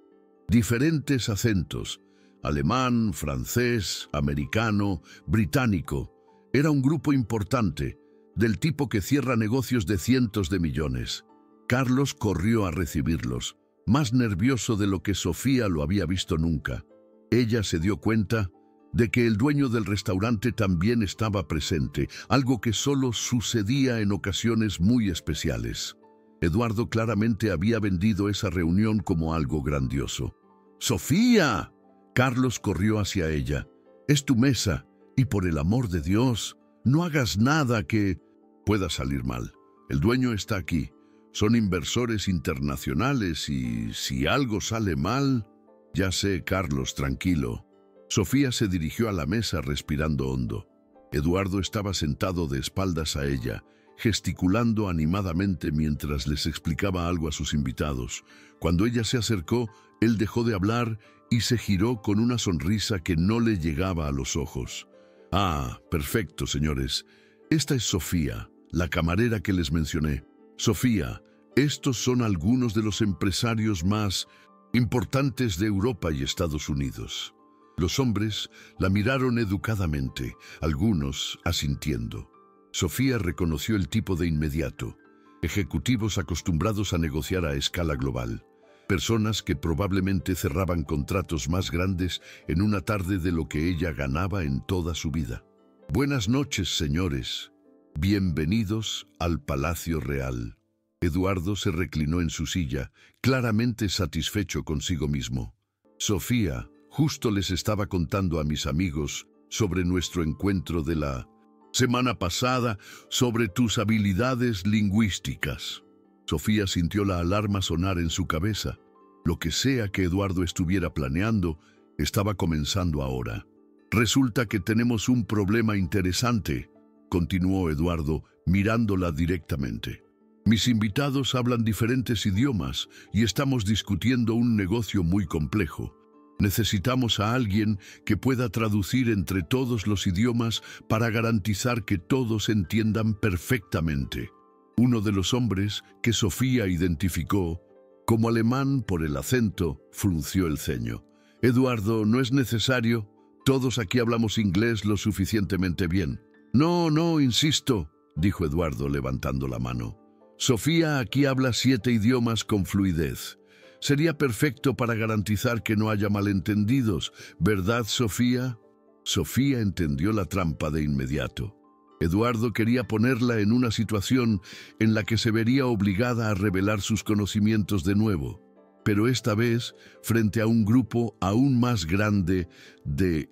A: diferentes acentos: alemán, francés, americano, británico. Era un grupo importante, del tipo que cierra negocios de cientos de millones. Carlos corrió a recibirlos, más nervioso de lo que Sofía lo había visto nunca. Ella se dio cuenta de que el dueño del restaurante también estaba presente, algo que solo sucedía en ocasiones muy especiales. Eduardo claramente había vendido esa reunión como algo grandioso. ¡Sofía! Carlos corrió hacia ella. «Es tu mesa, y por el amor de Dios, no hagas nada que pueda salir mal. El dueño está aquí. Son inversores internacionales y si algo sale mal...» «Ya sé, Carlos, tranquilo». Sofía se dirigió a la mesa respirando hondo. Eduardo estaba sentado de espaldas a ella, gesticulando animadamente mientras les explicaba algo a sus invitados. Cuando ella se acercó, él dejó de hablar y se giró con una sonrisa que no le llegaba a los ojos. «Ah, perfecto, señores. Esta es Sofía, la camarera que les mencioné. Sofía, estos son algunos de los empresarios más importantes de Europa y Estados Unidos». Los hombres la miraron educadamente, algunos asintiendo. Sofía reconoció el tipo de inmediato: ejecutivos acostumbrados a negociar a escala global, personas que probablemente cerraban contratos más grandes en una tarde de lo que ella ganaba en toda su vida. «Buenas noches, señores. Bienvenidos al Palacio Real». Eduardo se reclinó en su silla, claramente satisfecho consigo mismo. «Sofía, justo les estaba contando a mis amigos sobre nuestro encuentro de la semana pasada, sobre tus habilidades lingüísticas». Sofía sintió la alarma sonar en su cabeza. Lo que sea que Eduardo estuviera planeando, estaba comenzando ahora. «Resulta que tenemos un problema interesante», continuó Eduardo, mirándola directamente. «Mis invitados hablan diferentes idiomas y estamos discutiendo un negocio muy complejo. Necesitamos a alguien que pueda traducir entre todos los idiomas para garantizar que todos entiendan perfectamente». Uno de los hombres, que Sofía identificó como alemán por el acento, frunció el ceño. «Eduardo, no es necesario. Todos aquí hablamos inglés lo suficientemente bien». No, insisto», dijo Eduardo levantando la mano. «Sofía aquí habla 7 idiomas con fluidez. Sería perfecto para garantizar que no haya malentendidos, ¿verdad, Sofía?» Sofía entendió la trampa de inmediato. Eduardo quería ponerla en una situación en la que se vería obligada a revelar sus conocimientos de nuevo, pero esta vez frente a un grupo aún más grande de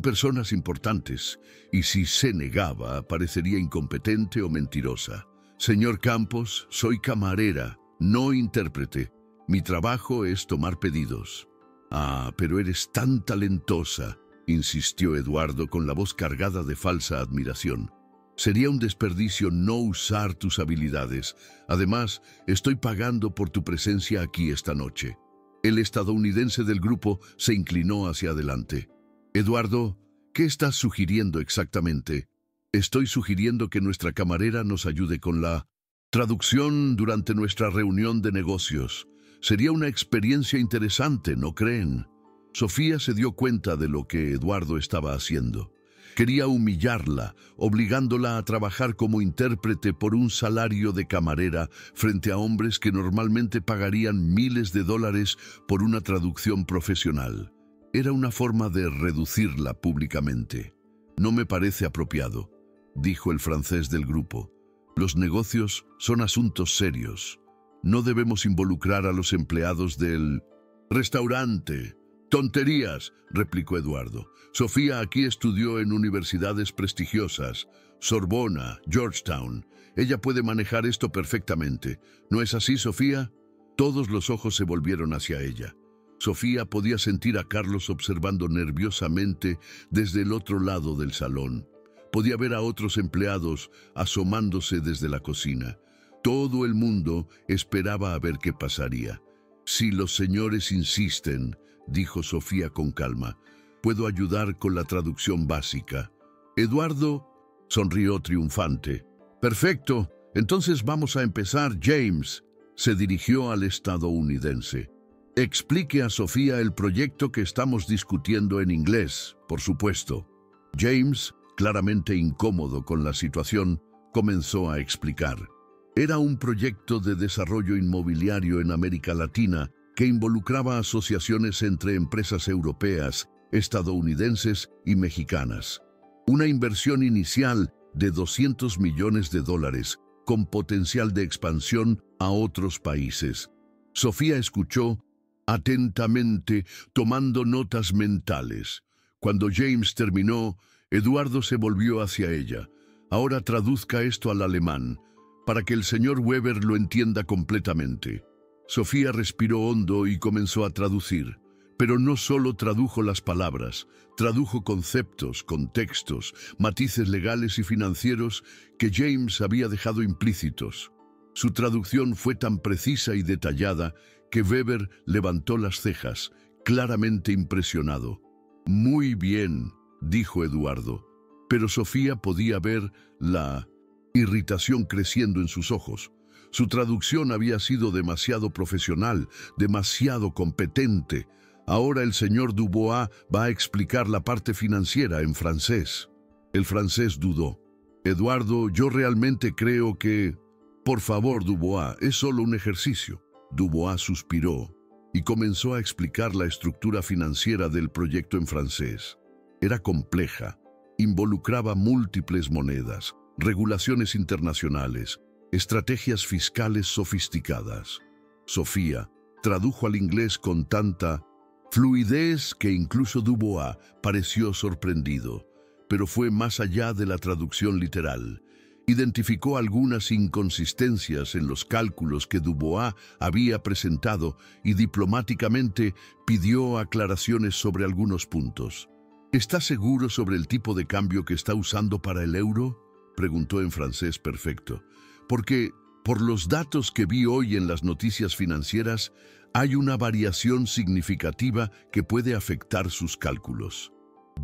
A: personas importantes, y si se negaba, parecería incompetente o mentirosa. «Señor Campos, soy camarera, no intérprete. Mi trabajo es tomar pedidos». «Ah, pero eres tan talentosa», insistió Eduardo con la voz cargada de falsa admiración. Sería un desperdicio no usar tus habilidades. Además, estoy pagando por tu presencia aquí esta noche. El estadounidense del grupo se inclinó hacia adelante. Eduardo, ¿qué estás sugiriendo exactamente? Estoy sugiriendo que nuestra camarera nos ayude con la traducción durante nuestra reunión de negocios. Sería una experiencia interesante, ¿no creen? Sofía se dio cuenta de lo que Eduardo estaba haciendo. Quería humillarla, obligándola a trabajar como intérprete por un salario de camarera frente a hombres que normalmente pagarían miles de dólares por una traducción profesional. Era una forma de reducirla públicamente. No me parece apropiado, dijo el francés del grupo. Los negocios son asuntos serios. No debemos involucrar a los empleados del restaurante. «Tonterías», replicó Eduardo. «Sofía aquí estudió en universidades prestigiosas, Sorbona, Georgetown. Ella puede manejar esto perfectamente. ¿No es así, Sofía?» Todos los ojos se volvieron hacia ella. Sofía podía sentir a Carlos observando nerviosamente desde el otro lado del salón. Podía ver a otros empleados asomándose desde la cocina. Todo el mundo esperaba a ver qué pasaría. «Si los señores insisten», dijo Sofía con calma, «puedo ayudar con la traducción básica». Eduardo sonrió triunfante. «Perfecto, entonces vamos a empezar, James», se dirigió al estadounidense. «Explique a Sofía el proyecto que estamos discutiendo en inglés, por supuesto». James, claramente incómodo con la situación, comenzó a explicar. Era un proyecto de desarrollo inmobiliario en América Latina que involucraba asociaciones entre empresas europeas, estadounidenses y mexicanas. Una inversión inicial de $200 millones con potencial de expansión a otros países. Sofía escuchó atentamente, tomando notas mentales. Cuando James terminó, Eduardo se volvió hacia ella. «Ahora traduzca esto al alemán, para que el señor Weber lo entienda completamente». Sofía respiró hondo y comenzó a traducir. Pero no solo tradujo las palabras, tradujo conceptos, contextos, matices legales y financieros que James había dejado implícitos. Su traducción fue tan precisa y detallada que Weber levantó las cejas, claramente impresionado. «Muy bien», dijo Eduardo, pero Sofía podía ver la irritación creciendo en sus ojos. Su traducción había sido demasiado profesional, demasiado competente. Ahora el señor Dubois va a explicar la parte financiera en francés. El francés dudó. «Eduardo, yo realmente creo que...» «Por favor, Dubois, es solo un ejercicio». Dubois suspiró y comenzó a explicar la estructura financiera del proyecto en francés. Era compleja, involucraba múltiples monedas, regulaciones internacionales, estrategias fiscales sofisticadas. Sofía tradujo al inglés con tanta fluidez que incluso Dubois pareció sorprendido, pero fue más allá de la traducción literal. Identificó algunas inconsistencias en los cálculos que Dubois había presentado y diplomáticamente pidió aclaraciones sobre algunos puntos. «¿Está seguro sobre el tipo de cambio que está usando para el euro?», preguntó en francés perfecto. «Porque, por los datos que vi hoy en las noticias financieras, hay una variación significativa que puede afectar sus cálculos».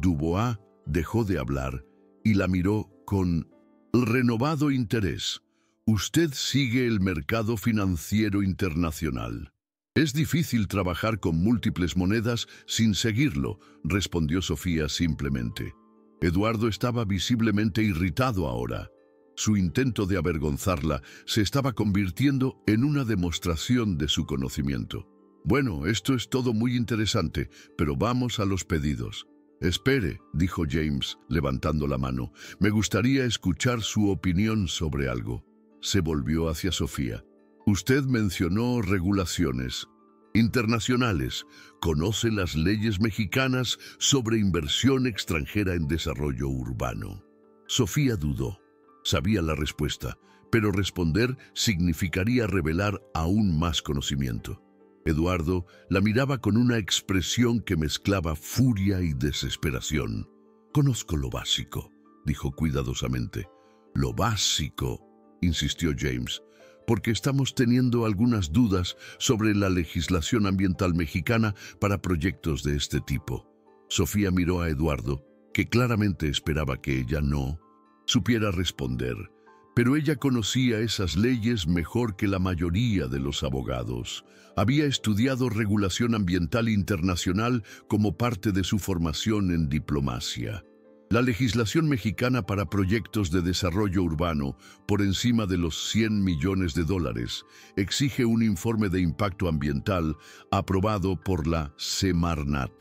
A: Dubois dejó de hablar y la miró con renovado interés. «Usted sigue el mercado financiero internacional». «Es difícil trabajar con múltiples monedas sin seguirlo», respondió Sofía simplemente. Eduardo estaba visiblemente irritado ahora. Su intento de avergonzarla se estaba convirtiendo en una demostración de su conocimiento. «Bueno, esto es todo muy interesante, pero vamos a los pedidos». «Espere», dijo James, levantando la mano. «Me gustaría escuchar su opinión sobre algo». Se volvió hacia Sofía. «Usted mencionó regulaciones internacionales. ¿Conoce las leyes mexicanas sobre inversión extranjera en desarrollo urbano?» Sofía dudó. Sabía la respuesta, pero responder significaría revelar aún más conocimiento. Eduardo la miraba con una expresión que mezclaba furia y desesperación. «Conozco lo básico», dijo cuidadosamente. Lo básico, insistió James, porque estamos teniendo algunas dudas sobre la legislación ambiental mexicana para proyectos de este tipo. Sofía miró a Eduardo, que claramente esperaba que ella no supiera responder, pero ella conocía esas leyes mejor que la mayoría de los abogados. Había estudiado regulación ambiental internacional como parte de su formación en diplomacia. La legislación mexicana para proyectos de desarrollo urbano por encima de los $100 millones exige un informe de impacto ambiental aprobado por la Semarnat,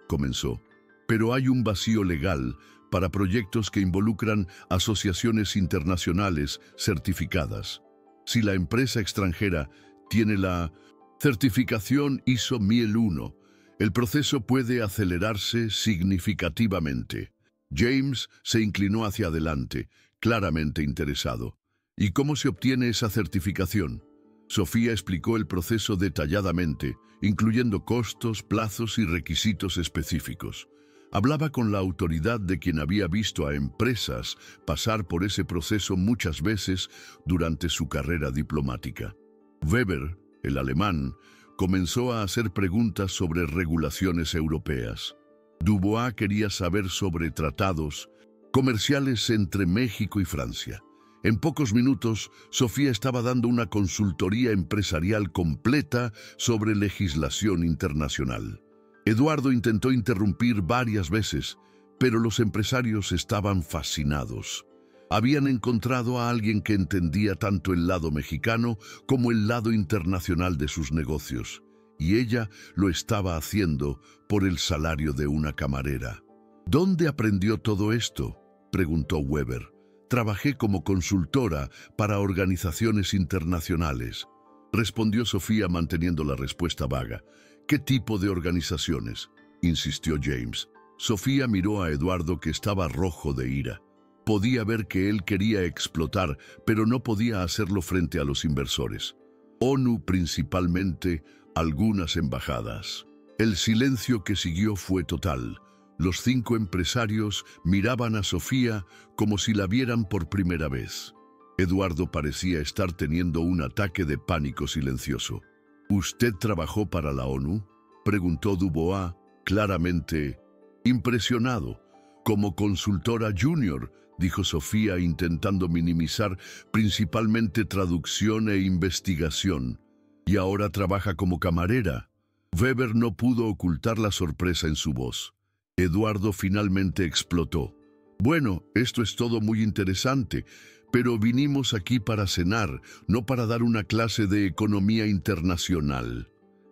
A: comenzó. Pero hay un vacío legal para proyectos que involucran asociaciones internacionales certificadas. Si la empresa extranjera tiene la certificación ISO 1001, el proceso puede acelerarse significativamente. James se inclinó hacia adelante, claramente interesado. ¿Y cómo se obtiene esa certificación? Sofía explicó el proceso detalladamente, incluyendo costos, plazos y requisitos específicos. Hablaba con la autoridad de quien había visto a empresas pasar por ese proceso muchas veces durante su carrera diplomática. Weber, el alemán, comenzó a hacer preguntas sobre regulaciones europeas. Dubois quería saber sobre tratados comerciales entre México y Francia. En pocos minutos, Sofía estaba dando una consultoría empresarial completa sobre legislación internacional. Eduardo intentó interrumpir varias veces, pero los empresarios estaban fascinados. Habían encontrado a alguien que entendía tanto el lado mexicano como el lado internacional de sus negocios, y ella lo estaba haciendo por el salario de una camarera. ¿Dónde aprendió todo esto?, preguntó Weber. Trabajé como consultora para organizaciones internacionales, respondió Sofía manteniendo la respuesta vaga. ¿Qué tipo de organizaciones?, insistió James. Sofía miró a Eduardo, que estaba rojo de ira. Podía ver que él quería explotar, pero no podía hacerlo frente a los inversores. ONU principalmente, algunas embajadas. El silencio que siguió fue total. Los 5 empresarios miraban a Sofía como si la vieran por primera vez. Eduardo parecía estar teniendo un ataque de pánico silencioso. ¿Usted trabajó para la ONU?, preguntó Dubois, claramente impresionado. Como consultora junior, dijo Sofía, intentando minimizar, principalmente traducción e investigación. ¿Y ahora trabaja como camarera? Weber no pudo ocultar la sorpresa en su voz. Eduardo finalmente explotó. Bueno, esto es todo muy interesante, pero vinimos aquí para cenar, no para dar una clase de economía internacional.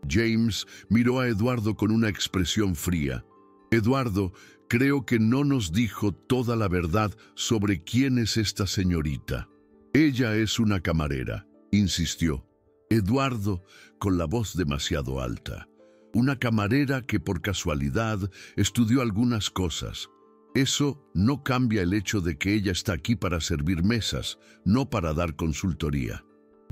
A: James miró a Eduardo con una expresión fría. Eduardo, creo que no nos dijo toda la verdad sobre quién es esta señorita. Ella es una camarera, insistió Eduardo con la voz demasiado alta. Una camarera que por casualidad estudió algunas cosas. Eso no cambia el hecho de que ella está aquí para servir mesas, no para dar consultoría.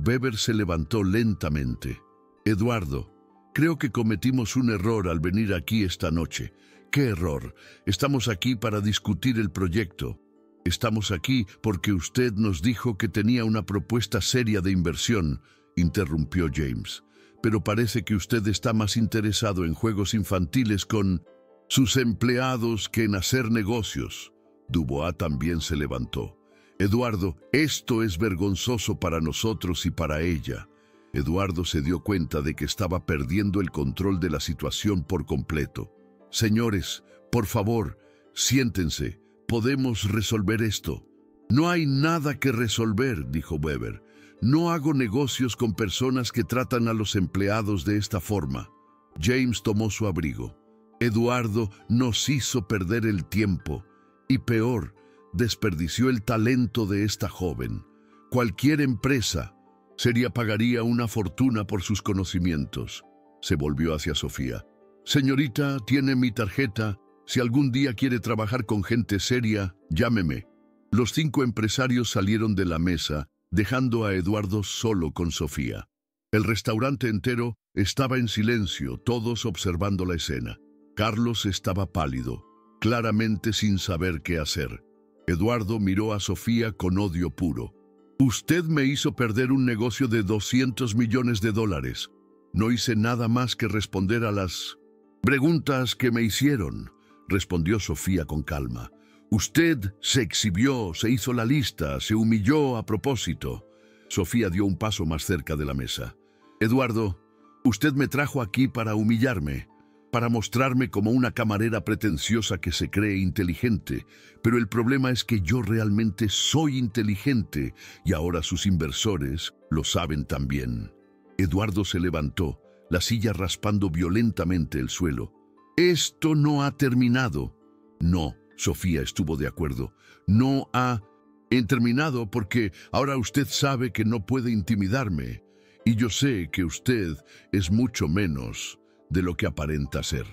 A: Weber se levantó lentamente. Eduardo, creo que cometimos un error al venir aquí esta noche. ¿Qué error? Estamos aquí para discutir el proyecto. Estamos aquí porque usted nos dijo que tenía una propuesta seria de inversión, interrumpió James. Pero parece que usted está más interesado en juegos infantiles con sus empleados que en hacer negocios. Dubois también se levantó. Eduardo, esto es vergonzoso para nosotros y para ella. Eduardo se dio cuenta de que estaba perdiendo el control de la situación por completo. Señores, por favor, siéntense. Podemos resolver esto. No hay nada que resolver, dijo Weber. No hago negocios con personas que tratan a los empleados de esta forma. James tomó su abrigo. Eduardo nos hizo perder el tiempo. Y peor, desperdició el talento de esta joven. Cualquier empresa pagaría una fortuna por sus conocimientos. Se volvió hacia Sofía. Señorita, tiene mi tarjeta. Si algún día quiere trabajar con gente seria, llámeme. Los 5 empresarios salieron de la mesa, dejando a Eduardo solo con Sofía. El restaurante entero estaba en silencio, todos observando la escena. Carlos estaba pálido, claramente sin saber qué hacer. Eduardo miró a Sofía con odio puro. Usted me hizo perder un negocio de $200 millones. No hice nada más que responder a las preguntas que me hicieron, respondió Sofía con calma. Usted se exhibió, se hizo la lista, se humilló a propósito. Sofía dio un paso más cerca de la mesa. Eduardo, usted me trajo aquí para humillarme, para mostrarme como una camarera pretenciosa que se cree inteligente, pero el problema es que yo realmente soy inteligente y ahora sus inversores lo saben también. Eduardo se levantó, la silla raspando violentamente el suelo. Esto no ha terminado. No, Sofía estuvo de acuerdo. No ha terminado porque ahora usted sabe que no puede intimidarme y yo sé que usted es mucho menos de lo que aparenta ser.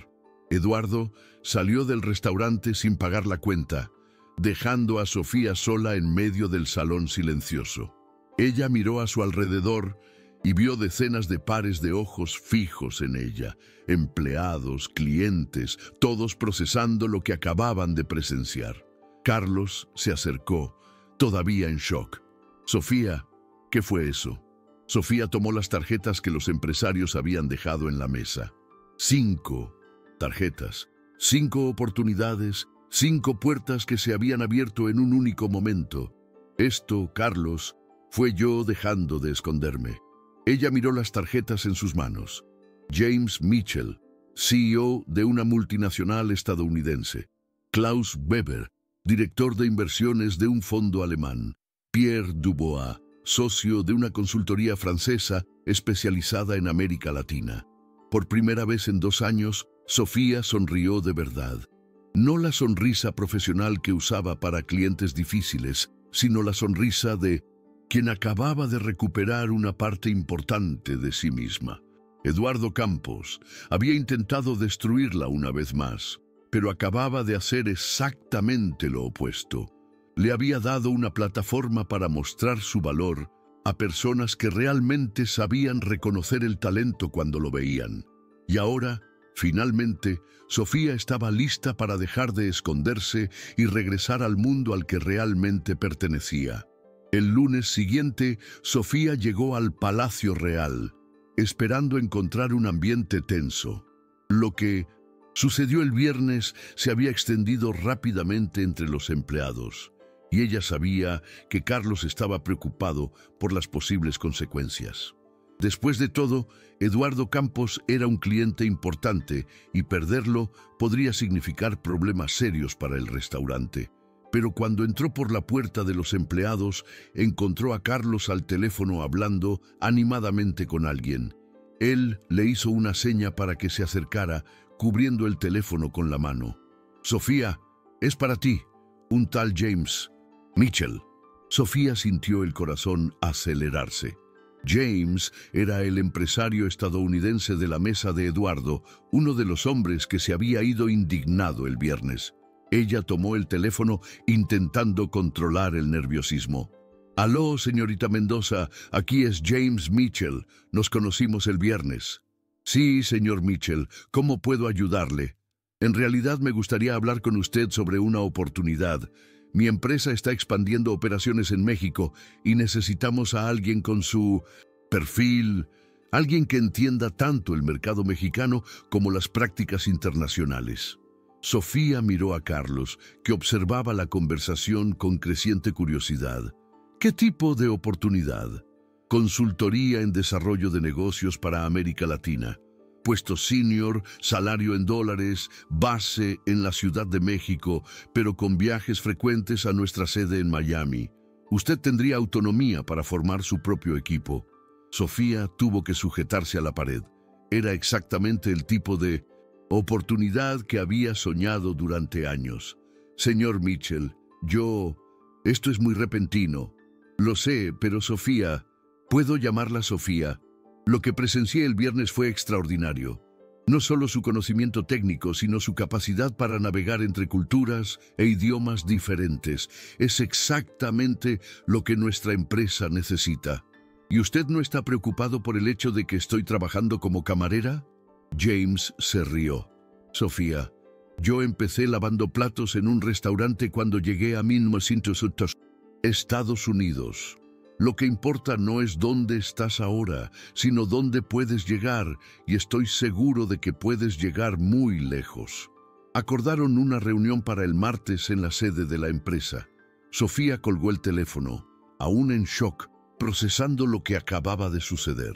A: Eduardo salió del restaurante sin pagar la cuenta, dejando a Sofía sola en medio del salón silencioso. Ella miró a su alrededor y vio decenas de pares de ojos fijos en ella, empleados, clientes, todos procesando lo que acababan de presenciar. Carlos se acercó, todavía en shock. Sofía, ¿qué fue eso? Sofía tomó las tarjetas que los empresarios habían dejado en la mesa. 5 tarjetas, 5 oportunidades, 5 puertas que se habían abierto en un único momento. Esto, Carlos, fue yo dejando de esconderme. Ella miró las tarjetas en sus manos. James Mitchell, CEO de una multinacional estadounidense. Klaus Weber, director de inversiones de un fondo alemán. Pierre Dubois, socio de una consultoría francesa especializada en América Latina. Por primera vez en 2 años, Sofía sonrió de verdad. No la sonrisa profesional que usaba para clientes difíciles, sino la sonrisa de quien acababa de recuperar una parte importante de sí misma. Eduardo Campos había intentado destruirla una vez más, pero acababa de hacer exactamente lo opuesto. Le había dado una plataforma para mostrar su valor a personas que realmente sabían reconocer el talento cuando lo veían. Y ahora, finalmente, Sofía estaba lista para dejar de esconderse y regresar al mundo al que realmente pertenecía. El lunes siguiente, Sofía llegó al Palacio Real, esperando encontrar un ambiente tenso. Lo que sucedió el viernes se había extendido rápidamente entre los empleados, y ella sabía que Carlos estaba preocupado por las posibles consecuencias. Después de todo, Eduardo Campos era un cliente importante y perderlo podría significar problemas serios para el restaurante. Pero cuando entró por la puerta de los empleados, encontró a Carlos al teléfono hablando animadamente con alguien. Él le hizo una seña para que se acercara, cubriendo el teléfono con la mano. «Sofía, es para ti, un tal James Mitchell». Sofía sintió el corazón acelerarse. James era el empresario estadounidense de la mesa de Eduardo, uno de los hombres que se había ido indignado el viernes. Ella tomó el teléfono intentando controlar el nerviosismo. «Aló, señorita Mendoza, aquí es James Mitchell. Nos conocimos el viernes». «Sí, señor Mitchell, ¿cómo puedo ayudarle?» «En realidad me gustaría hablar con usted sobre una oportunidad. Mi empresa está expandiendo operaciones en México y necesitamos a alguien con su perfil, alguien que entienda tanto el mercado mexicano como las prácticas internacionales». Sofía miró a Carlos, que observaba la conversación con creciente curiosidad. ¿Qué tipo de oportunidad? Consultoría en desarrollo de negocios para América Latina. Puesto senior, salario en dólares, base en la Ciudad de México, pero con viajes frecuentes a nuestra sede en Miami. Usted tendría autonomía para formar su propio equipo. Sofía tuvo que sujetarse a la pared. Era exactamente el tipo de oportunidad que había soñado durante años. «Señor Mitchell, esto es muy repentino. Lo sé, pero Sofía, ¿puedo llamarla Sofía? Lo que presencié el viernes fue extraordinario. No solo su conocimiento técnico, sino su capacidad para navegar entre culturas e idiomas diferentes. Es exactamente lo que nuestra empresa necesita. ¿Y usted no está preocupado por el hecho de que estoy trabajando como camarera?» James se rió. «Sofía, Yo empecé lavando platos en un restaurante cuando llegué a 1900 Estados Unidos. Lo que importa no es dónde estás ahora, sino dónde puedes llegar, y estoy seguro de que puedes llegar muy lejos. Acordaron una reunión para el martes en la sede de la empresa. Sofía colgó el teléfono, aún en shock, procesando lo que acababa de suceder.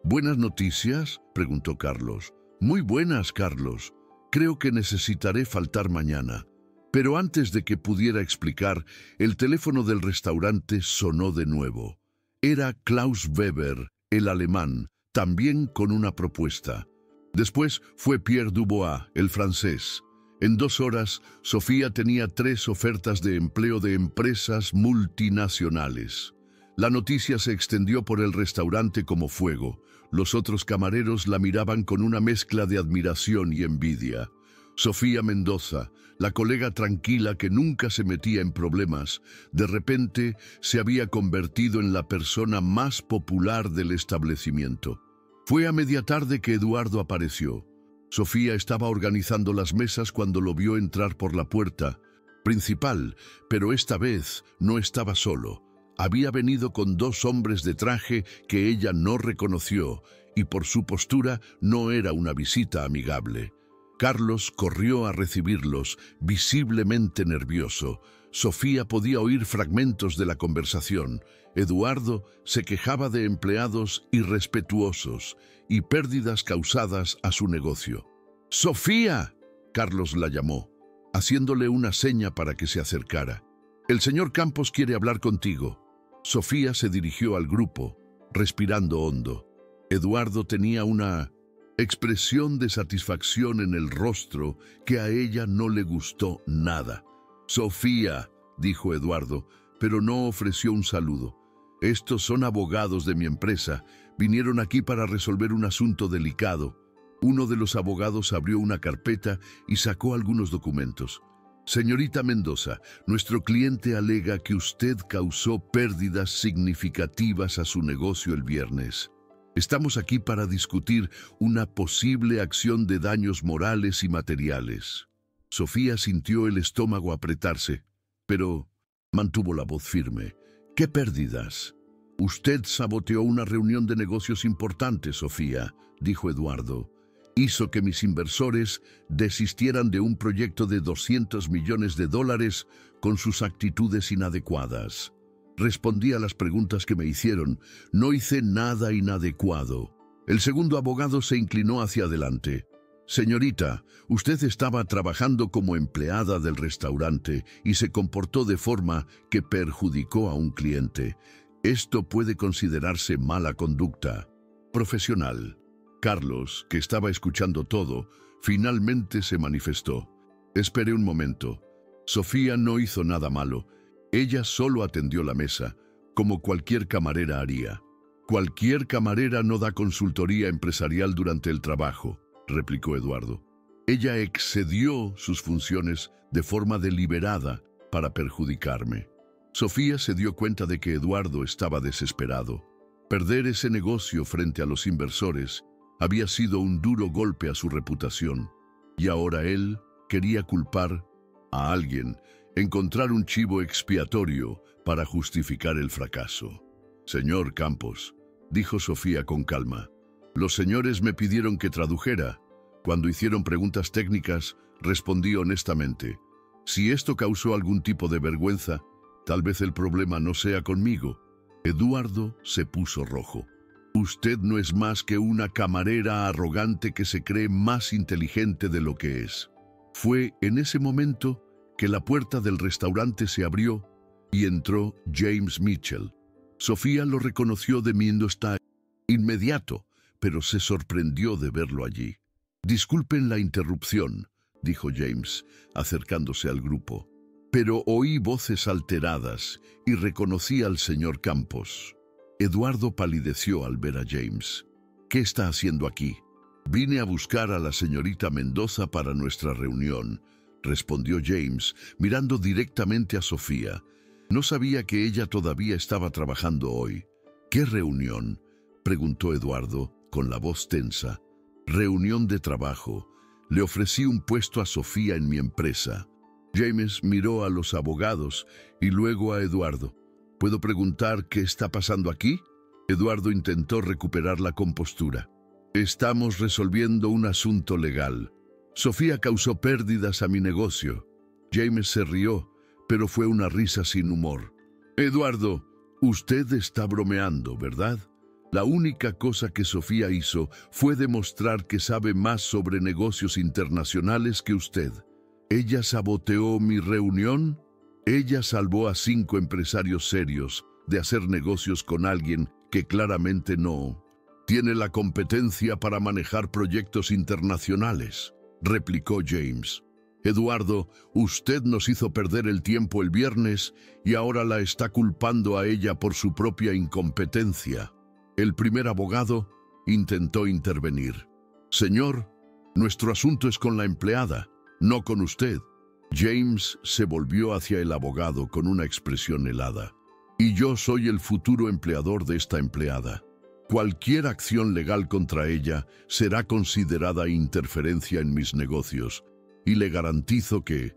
A: ¿Buenas noticias?, preguntó Carlos. Muy buenas, Carlos. Creo que necesitaré faltar mañana. Pero antes de que pudiera explicar, el teléfono del restaurante sonó de nuevo. Era Klaus Weber, el alemán, también con una propuesta. Después fue Pierre Dubois, el francés. En 2 horas, Sofía tenía 3 ofertas de empleo de empresas multinacionales. La noticia se extendió por el restaurante como fuego. Los otros camareros la miraban con una mezcla de admiración y envidia. Sofía Mendoza, la colega tranquila que nunca se metía en problemas, de repente se había convertido en la persona más popular del establecimiento. Fue a media tarde que Eduardo apareció. Sofía estaba organizando las mesas cuando lo vio entrar por la puerta principal, pero esta vez no estaba solo. Había venido con 2 hombres de traje que ella no reconoció, y por su postura no era una visita amigable. Carlos corrió a recibirlos, visiblemente nervioso. Sofía podía oír fragmentos de la conversación. Eduardo se quejaba de empleados irrespetuosos y pérdidas causadas a su negocio. ¡Sofía!, Carlos la llamó, haciéndole una seña para que se acercara. «El señor Campos quiere hablar contigo». Sofía se dirigió al grupo, respirando hondo. Eduardo tenía una expresión de satisfacción en el rostro que a ella no le gustó nada. «Sofía», dijo Eduardo, pero no ofreció un saludo. «Estos son abogados de mi empresa. Vinieron aquí para resolver un asunto delicado». Uno de los abogados abrió una carpeta y sacó algunos documentos. «Señorita Mendoza, nuestro cliente alega que usted causó pérdidas significativas a su negocio el viernes. Estamos aquí para discutir una posible acción de daños morales y materiales». Sofía sintió el estómago apretarse, pero mantuvo la voz firme. «¿Qué pérdidas?» «Usted saboteó una reunión de negocios importante, Sofía», dijo Eduardo. «Hizo que mis inversores desistieran de un proyecto de $200 millones con sus actitudes inadecuadas. Respondí a las preguntas que me hicieron. No hice nada inadecuado». El segundo abogado se inclinó hacia adelante. «Señorita, usted estaba trabajando como empleada del restaurante y se comportó de forma que perjudicó a un cliente. Esto puede considerarse mala conducta profesional». Carlos, que estaba escuchando todo, finalmente se manifestó. «Espere un momento. Sofía no hizo nada malo. Ella solo atendió la mesa, como cualquier camarera haría». «Cualquier camarera no da consultoría empresarial durante el trabajo», replicó Eduardo. «Ella excedió sus funciones de forma deliberada para perjudicarme». Sofía se dio cuenta de que Eduardo estaba desesperado. Perder ese negocio frente a los inversores había sido un duro golpe a su reputación, y ahora él quería culpar a alguien, encontrar un chivo expiatorio para justificar el fracaso. «Señor Campos», dijo Sofía con calma, «los señores me pidieron que tradujera. Cuando hicieron preguntas técnicas, respondí honestamente. Si esto causó algún tipo de vergüenza, tal vez el problema no sea conmigo». Eduardo se puso rojo. «Usted no es más que una camarera arrogante que se cree más inteligente de lo que es». Fue en ese momento que la puerta del restaurante se abrió y entró James Mitchell. Sofía lo reconoció de inmediato, pero se sorprendió de verlo allí. «Disculpen la interrupción», dijo James, acercándose al grupo, «pero oí voces alteradas y reconocí al señor Campos». Eduardo palideció al ver a James. «¿Qué está haciendo aquí?» «Vine a buscar a la señorita Mendoza para nuestra reunión», respondió James, mirando directamente a Sofía. No sabía que ella todavía estaba trabajando hoy. «¿Qué reunión?», preguntó Eduardo, con la voz tensa. «Reunión de trabajo. Le ofrecí un puesto a Sofía en mi empresa. James miró a los abogados y luego a Eduardo. ¿Puedo preguntar qué está pasando aquí? Eduardo intentó recuperar la compostura. Estamos resolviendo un asunto legal. Sofía causó pérdidas a mi negocio. James se rió, pero fue una risa sin humor. Eduardo, usted está bromeando, ¿verdad? La única cosa que Sofía hizo fue demostrar que sabe más sobre negocios internacionales que usted. ¿Ella saboteó mi reunión? Ella salvó a 5 empresarios serios de hacer negocios con alguien que claramente no tiene la competencia para manejar proyectos internacionales, replicó James. Eduardo, usted nos hizo perder el tiempo el viernes y ahora la está culpando a ella por su propia incompetencia. El primer abogado intentó intervenir. Señor, nuestro asunto es con la empleada, no con usted. James se volvió hacia el abogado con una expresión helada. Y yo soy el futuro empleador de esta empleada. Cualquier acción legal contra ella será considerada interferencia en mis negocios, y le garantizo que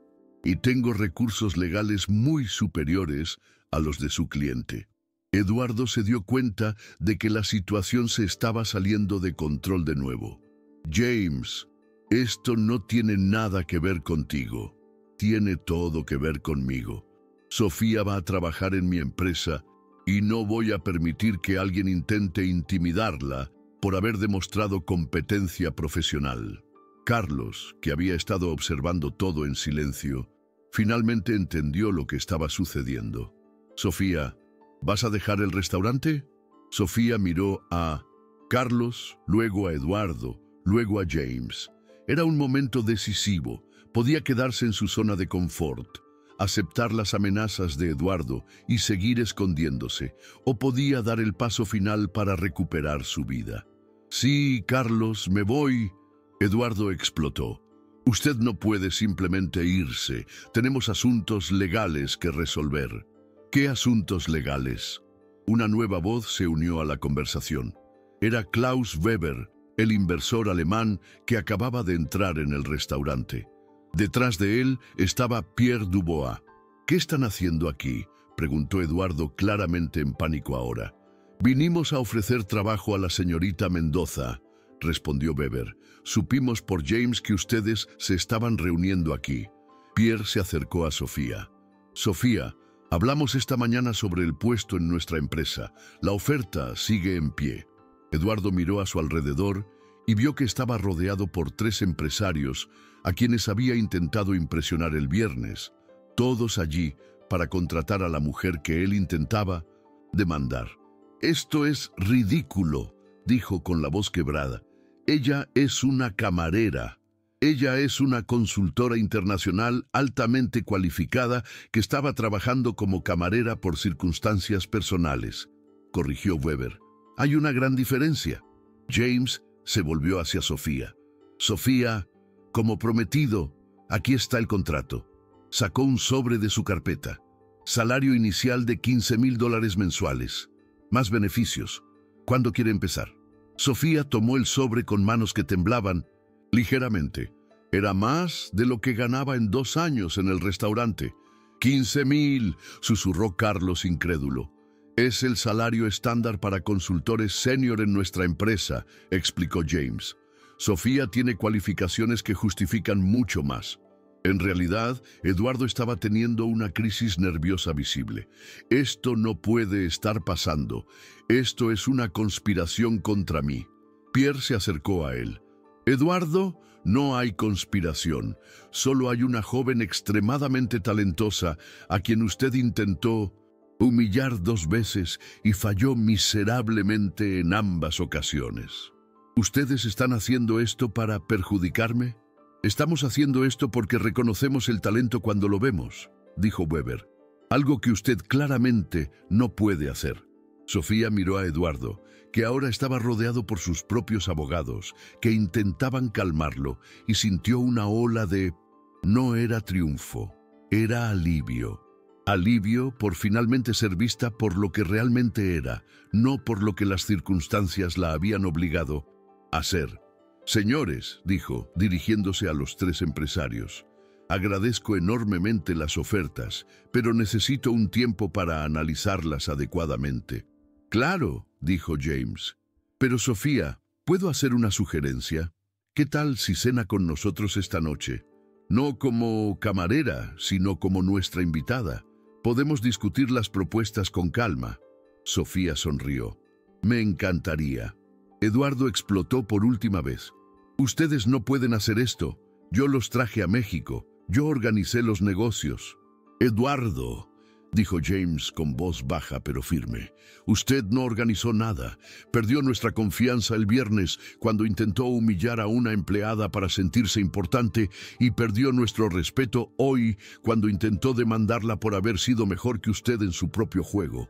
A: tengo recursos legales muy superiores a los de su cliente. Eduardo se dio cuenta de que la situación se estaba saliendo de control de nuevo. James, esto no tiene nada que ver contigo. Tiene todo que ver conmigo. Sofía va a trabajar en mi empresa y no voy a permitir que alguien intente intimidarla por haber demostrado competencia profesional. Carlos, que había estado observando todo en silencio, finalmente entendió lo que estaba sucediendo. Sofía, ¿vas a dejar el restaurante? Sofía miró a Carlos, luego a Eduardo, luego a James. Era un momento decisivo. Podía quedarse en su zona de confort, aceptar las amenazas de Eduardo y seguir escondiéndose, o podía dar el paso final para recuperar su vida. Sí, Carlos, me voy. Eduardo explotó. Usted no puede simplemente irse. Tenemos asuntos legales que resolver. ¿Qué asuntos legales? Una nueva voz se unió a la conversación. Era Klaus Weber, el inversor alemán que acababa de entrar en el restaurante. Detrás de él estaba Pierre Dubois. ¿Qué están haciendo aquí?, preguntó Eduardo, claramente en pánico ahora. Vinimos a ofrecer trabajo a la señorita Mendoza, respondió Weber. Supimos por James que ustedes se estaban reuniendo aquí. Pierre se acercó a Sofía. Sofía, hablamos esta mañana sobre el puesto en nuestra empresa. La oferta sigue en pie. Eduardo miró a su alrededor y vio que estaba rodeado por 3 empresarios a quienes había intentado impresionar el viernes, todos allí para contratar a la mujer que él intentaba demandar. «Esto es ridículo», dijo con la voz quebrada. «Ella es una camarera. Ella es una consultora internacional altamente cualificada que estaba trabajando como camarera por circunstancias personales», corrigió Weber. «Hay una gran diferencia». James se volvió hacia Sofía. «Sofía, como prometido, aquí está el contrato». Sacó un sobre de su carpeta. Salario inicial de $15,000 mensuales. Más beneficios. ¿Cuándo quiere empezar? Sofía tomó el sobre con manos que temblaban ligeramente. Era más de lo que ganaba en 2 años en el restaurante. «15,000», susurró Carlos incrédulo. «Es el salario estándar para consultores senior en nuestra empresa», explicó James. «Sofía tiene cualificaciones que justifican mucho más». En realidad, Eduardo estaba teniendo una crisis nerviosa visible. «Esto no puede estar pasando. Esto es una conspiración contra mí». Pierre se acercó a él. «Eduardo, no hay conspiración. Solo hay una joven extremadamente talentosa a quien usted intentó humillar 2 veces y falló miserablemente en ambas ocasiones. ¿Ustedes están haciendo esto para perjudicarme?» «Estamos haciendo esto porque reconocemos el talento cuando lo vemos», dijo Weber. «Algo que usted claramente no puede hacer». Sofía miró a Eduardo, que ahora estaba rodeado por sus propios abogados, que intentaban calmarlo, y sintió una ola de... No era triunfo, era alivio. Alivio por finalmente ser vista por lo que realmente era, no por lo que las circunstancias la habían obligado a ser. Señores, dijo, dirigiéndose a los tres empresarios, agradezco enormemente las ofertas, pero necesito un tiempo para analizarlas adecuadamente. Claro, dijo James. Pero Sofía, ¿puedo hacer una sugerencia? ¿Qué tal si cena con nosotros esta noche? No como camarera, sino como nuestra invitada. Podemos discutir las propuestas con calma. Sofía sonrió. Me encantaría. Eduardo explotó por última vez. Ustedes no pueden hacer esto. Yo los traje a México. Yo organicé los negocios. Eduardo, dijo James con voz baja pero firme, usted no organizó nada. Perdió nuestra confianza el viernes cuando intentó humillar a una empleada para sentirse importante y perdió nuestro respeto hoy cuando intentó demandarla por haber sido mejor que usted en su propio juego.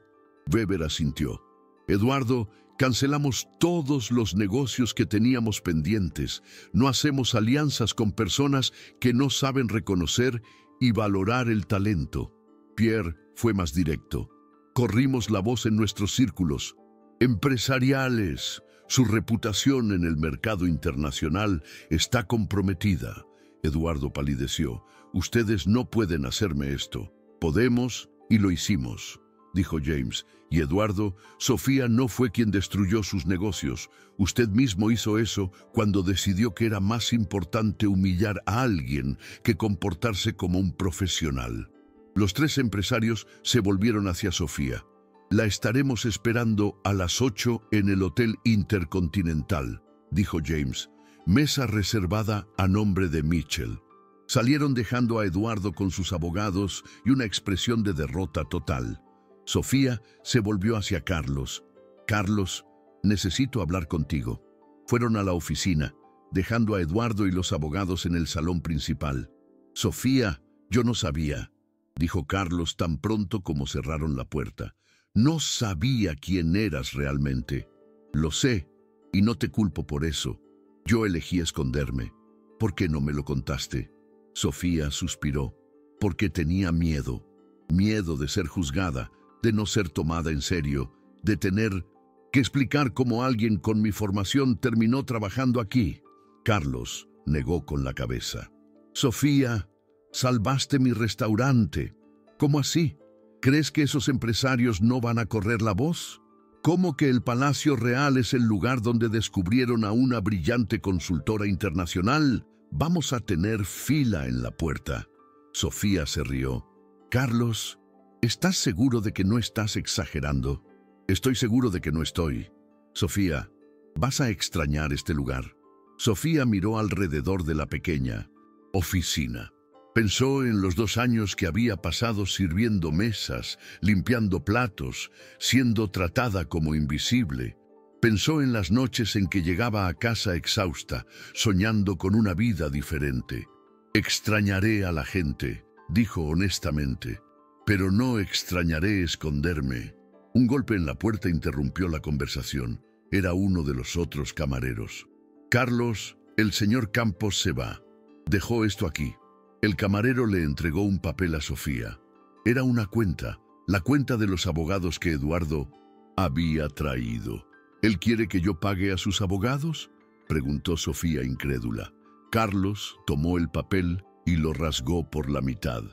A: Weber asintió. Eduardo, cancelamos todos los negocios que teníamos pendientes. No hacemos alianzas con personas que no saben reconocer y valorar el talento. Pierre fue más directo. Corrimos la voz en nuestros círculos empresariales. Su reputación en el mercado internacional está comprometida. Eduardo palideció. Ustedes no pueden hacerme esto. Podemos y lo hicimos, dijo James. Y Eduardo, Sofía no fue quien destruyó sus negocios. Usted mismo hizo eso cuando decidió que era más importante humillar a alguien que comportarse como un profesional. Los tres empresarios se volvieron hacia Sofía. La estaremos esperando a las 8 en el Hotel Intercontinental, dijo James. Mesa reservada a nombre de Mitchell. Salieron dejando a Eduardo con sus abogados y una expresión de derrota total. Sofía se volvió hacia Carlos. Carlos, necesito hablar contigo. Fueron a la oficina, dejando a Eduardo y los abogados en el salón principal. Sofía, yo no sabía, dijo Carlos tan pronto como cerraron la puerta. No sabía quién eras realmente. Lo sé, y no te culpo por eso. Yo elegí esconderme. ¿Por qué no me lo contaste? Sofía suspiró. Porque tenía miedo. Miedo de ser juzgada, de no ser tomada en serio, de tener que explicar cómo alguien con mi formación terminó trabajando aquí. Carlos negó con la cabeza. Sofía, salvaste mi restaurante. ¿Cómo así? ¿Crees que esos empresarios no van a correr la voz? ¿Cómo que el Palacio Real es el lugar donde descubrieron a una brillante consultora internacional? Vamos a tener fila en la puerta. Sofía se rió. Carlos, ¿estás seguro de que no estás exagerando? Estoy seguro de que no estoy. Sofía, vas a extrañar este lugar. Sofía miró alrededor de la pequeña oficina. Pensó en los 2 años que había pasado sirviendo mesas, limpiando platos, siendo tratada como invisible. Pensó en las noches en que llegaba a casa exhausta, soñando con una vida diferente. Extrañaré a la gente, dijo honestamente, pero no extrañaré esconderme. Un golpe en la puerta interrumpió la conversación. Era uno de los otros camareros. Carlos, el señor Campos se va. Dejó esto aquí. El camarero le entregó un papel a Sofía. Era una cuenta, la cuenta de los abogados que Eduardo había traído. ¿Él quiere que yo pague a sus abogados?, preguntó Sofía incrédula. Carlos tomó el papel y lo rasgó por la mitad.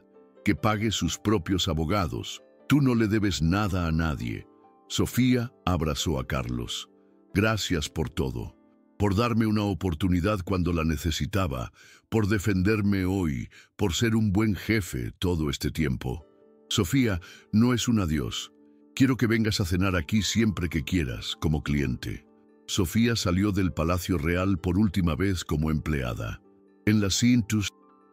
A: Que pague sus propios abogados. Tú no le debes nada a nadie. Sofía abrazó a Carlos. Gracias por todo. Por darme una oportunidad cuando la necesitaba, por defenderme hoy, por ser un buen jefe todo este tiempo. Sofía, no es un adiós. Quiero que vengas a cenar aquí siempre que quieras, como cliente. Sofía salió del Palacio Real por última vez como empleada. En la Cintus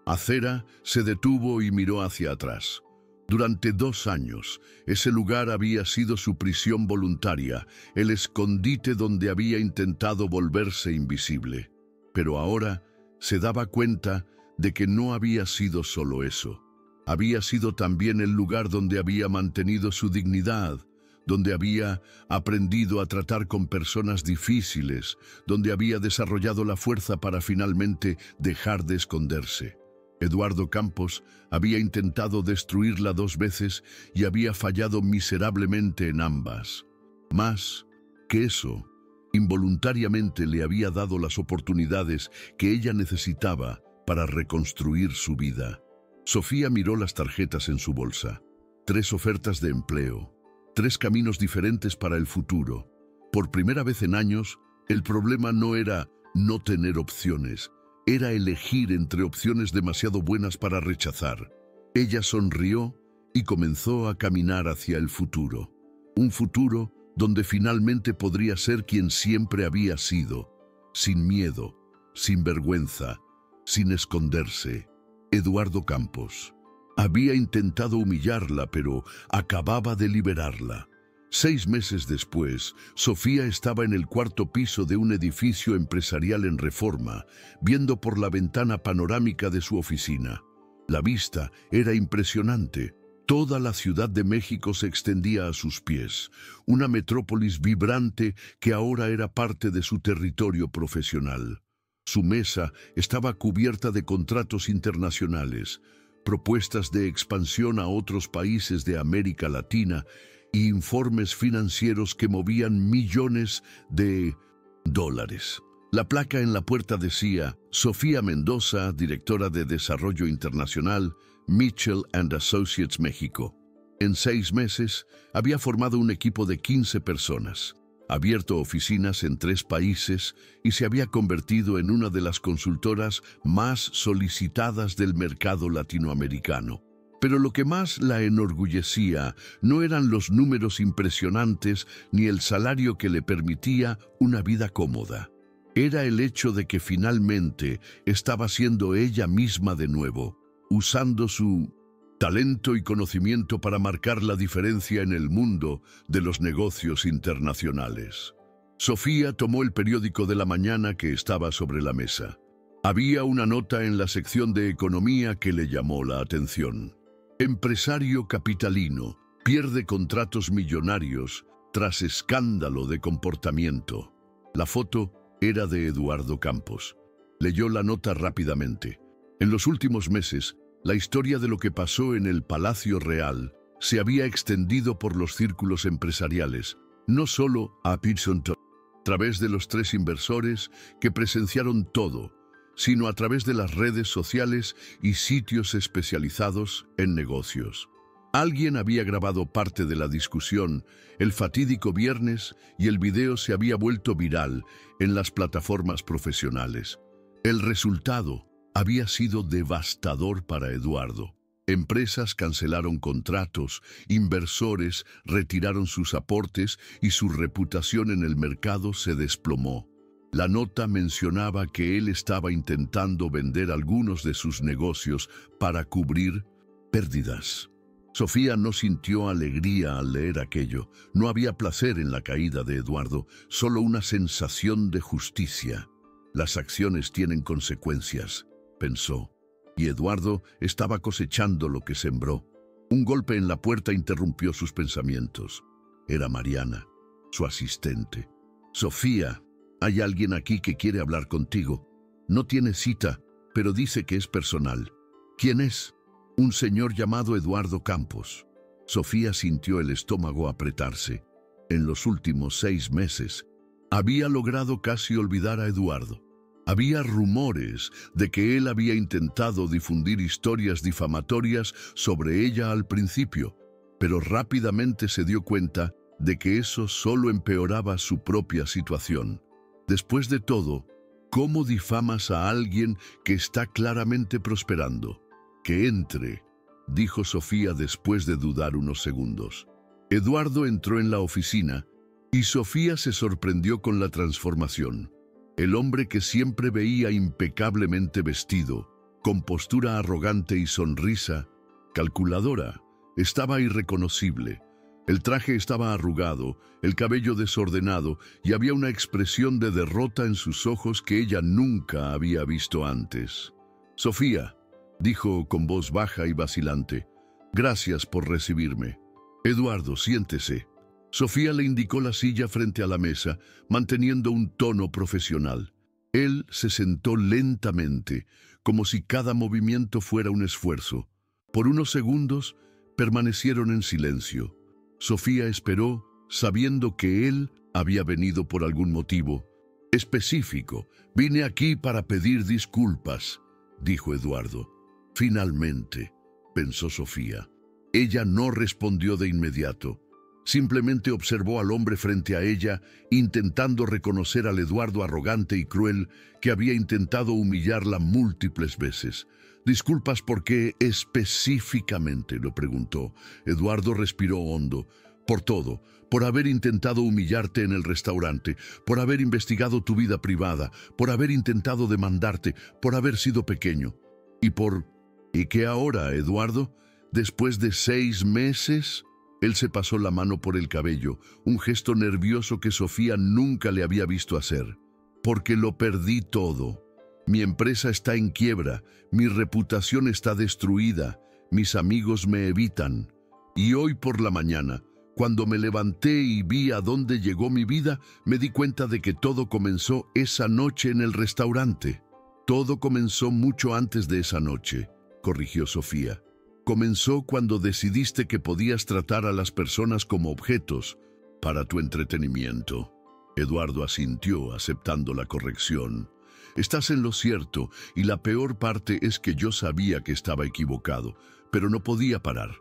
A: acera se detuvo y miró hacia atrás. Durante 2 años, ese lugar había sido su prisión voluntaria, el escondite donde había intentado volverse invisible. Pero ahora se daba cuenta de que no había sido solo eso. Había sido también el lugar donde había mantenido su dignidad, donde había aprendido a tratar con personas difíciles, donde había desarrollado la fuerza para finalmente dejar de esconderse. Eduardo Campos había intentado destruirla 2 veces y había fallado miserablemente en ambas. Más que eso, Involuntariamente le había dado las oportunidades que ella necesitaba para reconstruir su vida. Sofía miró las tarjetas en su bolsa. 3 ofertas de empleo, 3 caminos diferentes para el futuro. Por primera vez en años, el problema no era no tener opciones, era elegir entre opciones demasiado buenas para rechazar. Ella sonrió y comenzó a caminar hacia el futuro. Un futuro donde finalmente podría ser quien siempre había sido, sin miedo, sin vergüenza, sin esconderse. Eduardo Campos. Había intentado humillarla, pero acababa de liberarla. 6 meses después, Sofía estaba en el 4º piso de un edificio empresarial en Reforma, viendo por la ventana panorámica de su oficina. La vista era impresionante. Toda la Ciudad de México se extendía a sus pies, una metrópolis vibrante que ahora era parte de su territorio profesional. Su mesa estaba cubierta de contratos internacionales, propuestas de expansión a otros países de América Latina y informes financieros que movían millones de dólares. La placa en la puerta decía: Sofía Mendoza, directora de Desarrollo Internacional, Mitchell & Associates México. En 6 meses había formado un equipo de 15 personas, abierto oficinas en 3 países y se había convertido en una de las consultoras más solicitadas del mercado latinoamericano. Pero lo que más la enorgullecía no eran los números impresionantes ni el salario que le permitía una vida cómoda. Era el hecho de que finalmente estaba siendo ella misma de nuevo, usando su talento y conocimiento para marcar la diferencia en el mundo de los negocios internacionales. Sofía tomó el periódico de la mañana que estaba sobre la mesa. Había una nota en la sección de economía que le llamó la atención. Empresario capitalino pierde contratos millonarios tras escándalo de comportamiento. La foto era de Eduardo Campos. Leyó la nota rápidamente. En los últimos meses, la historia de lo que pasó en el Palacio Real se había extendido por los círculos empresariales, no solo a Pearson, a través de los 3 inversores que presenciaron todo, sino a través de las redes sociales y sitios especializados en negocios. Alguien había grabado parte de la discusión el fatídico viernes y el video se había vuelto viral en las plataformas profesionales. El resultado había sido devastador para Eduardo. Empresas cancelaron contratos, inversores retiraron sus aportes y su reputación en el mercado se desplomó. La nota mencionaba que él estaba intentando vender algunos de sus negocios para cubrir pérdidas. Sofía no sintió alegría al leer aquello. No había placer en la caída de Eduardo, solo una sensación de justicia. Las acciones tienen consecuencias, pensó, y Eduardo estaba cosechando lo que sembró. Un golpe en la puerta interrumpió sus pensamientos. Era Mariana, su asistente. Sofía, hay alguien aquí que quiere hablar contigo. No tiene cita, pero dice que es personal. ¿Quién es? Un señor llamado Eduardo Campos. Sofía sintió el estómago apretarse. En los últimos 6 meses, había logrado casi olvidar a Eduardo. Había rumores de que él había intentado difundir historias difamatorias sobre ella al principio, pero rápidamente se dio cuenta de que eso solo empeoraba su propia situación. Después de todo, ¿cómo difamas a alguien que está claramente prosperando? Que entre, dijo Sofía después de dudar unos segundos. Eduardo entró en la oficina y Sofía se sorprendió con la transformación. El hombre que siempre veía impecablemente vestido, con postura arrogante y sonrisa calculadora, estaba irreconocible. El traje estaba arrugado, el cabello desordenado y había una expresión de derrota en sus ojos que ella nunca había visto antes. Sofía, dijo con voz baja y vacilante, gracias por recibirme. Eduardo, siéntese. Sofía le indicó la silla frente a la mesa, manteniendo un tono profesional. Él se sentó lentamente, como si cada movimiento fuera un esfuerzo. Por unos segundos, permanecieron en silencio. Sofía esperó, sabiendo que él Había venido por algún motivo específico. Vine aquí para pedir disculpas, dijo Eduardo. Finalmente, pensó Sofía. Ella no respondió de inmediato. Simplemente observó al hombre frente a ella, intentando reconocer al Eduardo arrogante y cruel que había intentado humillarla múltiples veces. «¿Disculpas por qué específicamente?», lo preguntó. Eduardo respiró hondo. «Por todo, por haber intentado humillarte en el restaurante, por haber investigado tu vida privada, por haber intentado demandarte, por haber sido pequeño. ¿Y qué ahora, Eduardo? Después de 6 meses...» Él se pasó la mano por el cabello, un gesto nervioso que Sofía nunca le había visto hacer. «Porque lo perdí todo. Mi empresa está en quiebra, mi reputación está destruida, mis amigos me evitan. Y hoy por la mañana, cuando me levanté y vi a dónde llegó mi vida, me di cuenta de que todo comenzó esa noche en el restaurante». «Todo comenzó mucho antes de esa noche», corrigió Sofía. «Comenzó cuando decidiste que podías tratar a las personas como objetos para tu entretenimiento». Eduardo asintió, aceptando la corrección. «Estás en lo cierto, y la peor parte es que yo sabía que estaba equivocado, pero no podía parar.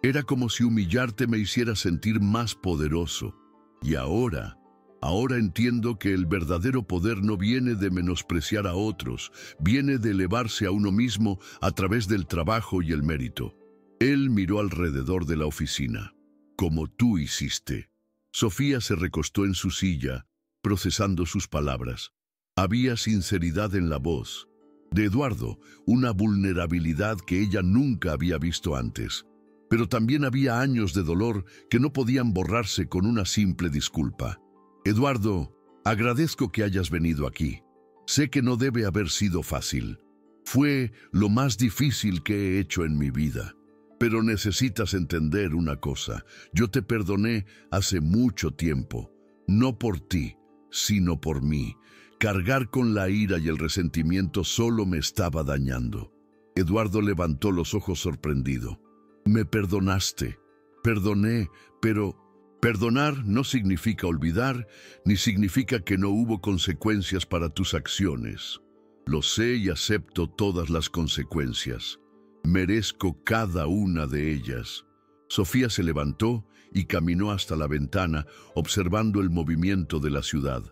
A: Era como si humillarte me hiciera sentir más poderoso. Y ahora entiendo que el verdadero poder no viene de menospreciar a otros, viene de elevarse a uno mismo a través del trabajo y el mérito». Él miró alrededor de la oficina. «Como tú hiciste». Sofía se recostó en su silla, procesando sus palabras. Había sinceridad en la voz de Eduardo, una vulnerabilidad que ella nunca había visto antes. Pero también había años de dolor que no podían borrarse con una simple disculpa. «Eduardo, agradezco que hayas venido aquí. Sé que no debe haber sido fácil. Fue lo más difícil que he hecho en mi vida. Pero necesitas entender una cosa. Yo te perdoné hace mucho tiempo. No por ti, sino por mí. Cargar con la ira y el resentimiento solo me estaba dañando». Eduardo levantó los ojos sorprendido. «Me perdonaste». «Perdoné, pero perdonar no significa olvidar, ni significa que no hubo consecuencias para tus acciones. Lo sé y acepto todas las consecuencias. Merezco cada una de ellas». Sofía se levantó y caminó hasta la ventana, observando el movimiento de la ciudad.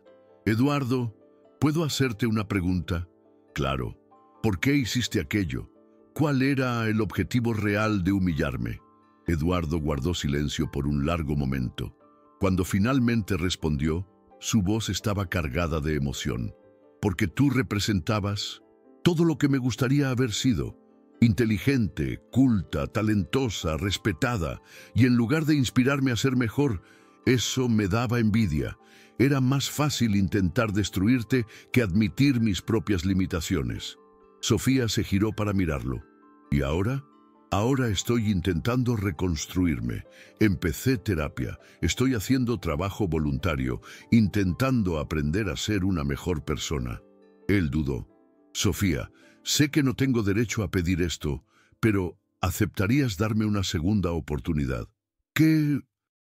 A: «Eduardo, ¿puedo hacerte una pregunta?» «Claro. ¿Por qué hiciste aquello? ¿Cuál era el objetivo real de humillarme?» Eduardo guardó silencio por un largo momento. Cuando finalmente respondió, su voz estaba cargada de emoción. «Porque tú representabas todo lo que me gustaría haber sido. Inteligente, culta, talentosa, respetada, y en lugar de inspirarme a ser mejor, eso me daba envidia. Era más fácil intentar destruirte que admitir mis propias limitaciones». Sofía se giró para mirarlo. «¿Y ahora?» «Ahora estoy intentando reconstruirme. Empecé terapia, estoy haciendo trabajo voluntario, intentando aprender a ser una mejor persona». Él dudó. «Sofía, sé que no tengo derecho a pedir esto, pero ¿aceptarías darme una segunda oportunidad?» «¿Qué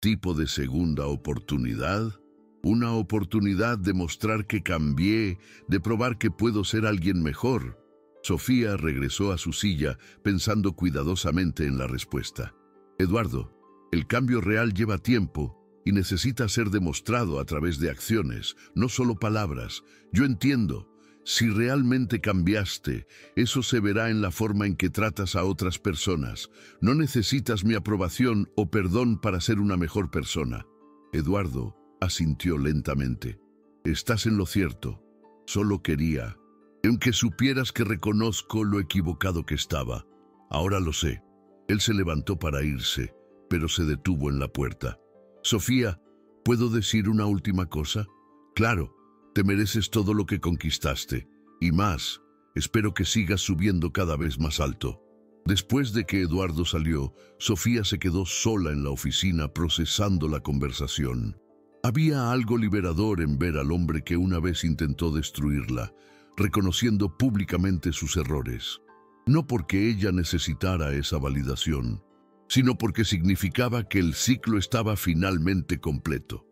A: tipo de segunda oportunidad?» «Una oportunidad de mostrar que cambié, de probar que puedo ser alguien mejor». Sofía regresó a su silla, pensando cuidadosamente en la respuesta. «Eduardo, el cambio real lleva tiempo y necesita ser demostrado a través de acciones, no solo palabras. Yo entiendo. Si realmente cambiaste, eso se verá en la forma en que tratas a otras personas. No necesitas mi aprobación o perdón para ser una mejor persona». Eduardo asintió lentamente. «Estás en lo cierto. Solo quería... aunque supieras que reconozco lo equivocado que estaba. Ahora lo sé». Él se levantó para irse, pero se detuvo en la puerta. «Sofía, ¿puedo decir una última cosa?» «Claro, te mereces todo lo que conquistaste, y más. Espero que sigas subiendo cada vez más alto». Después de que Eduardo salió, Sofía se quedó sola en la oficina procesando la conversación. Había algo liberador en ver al hombre que una vez intentó destruirla, reconociendo públicamente sus errores. No porque ella necesitara esa validación, sino porque significaba que el ciclo estaba finalmente completo.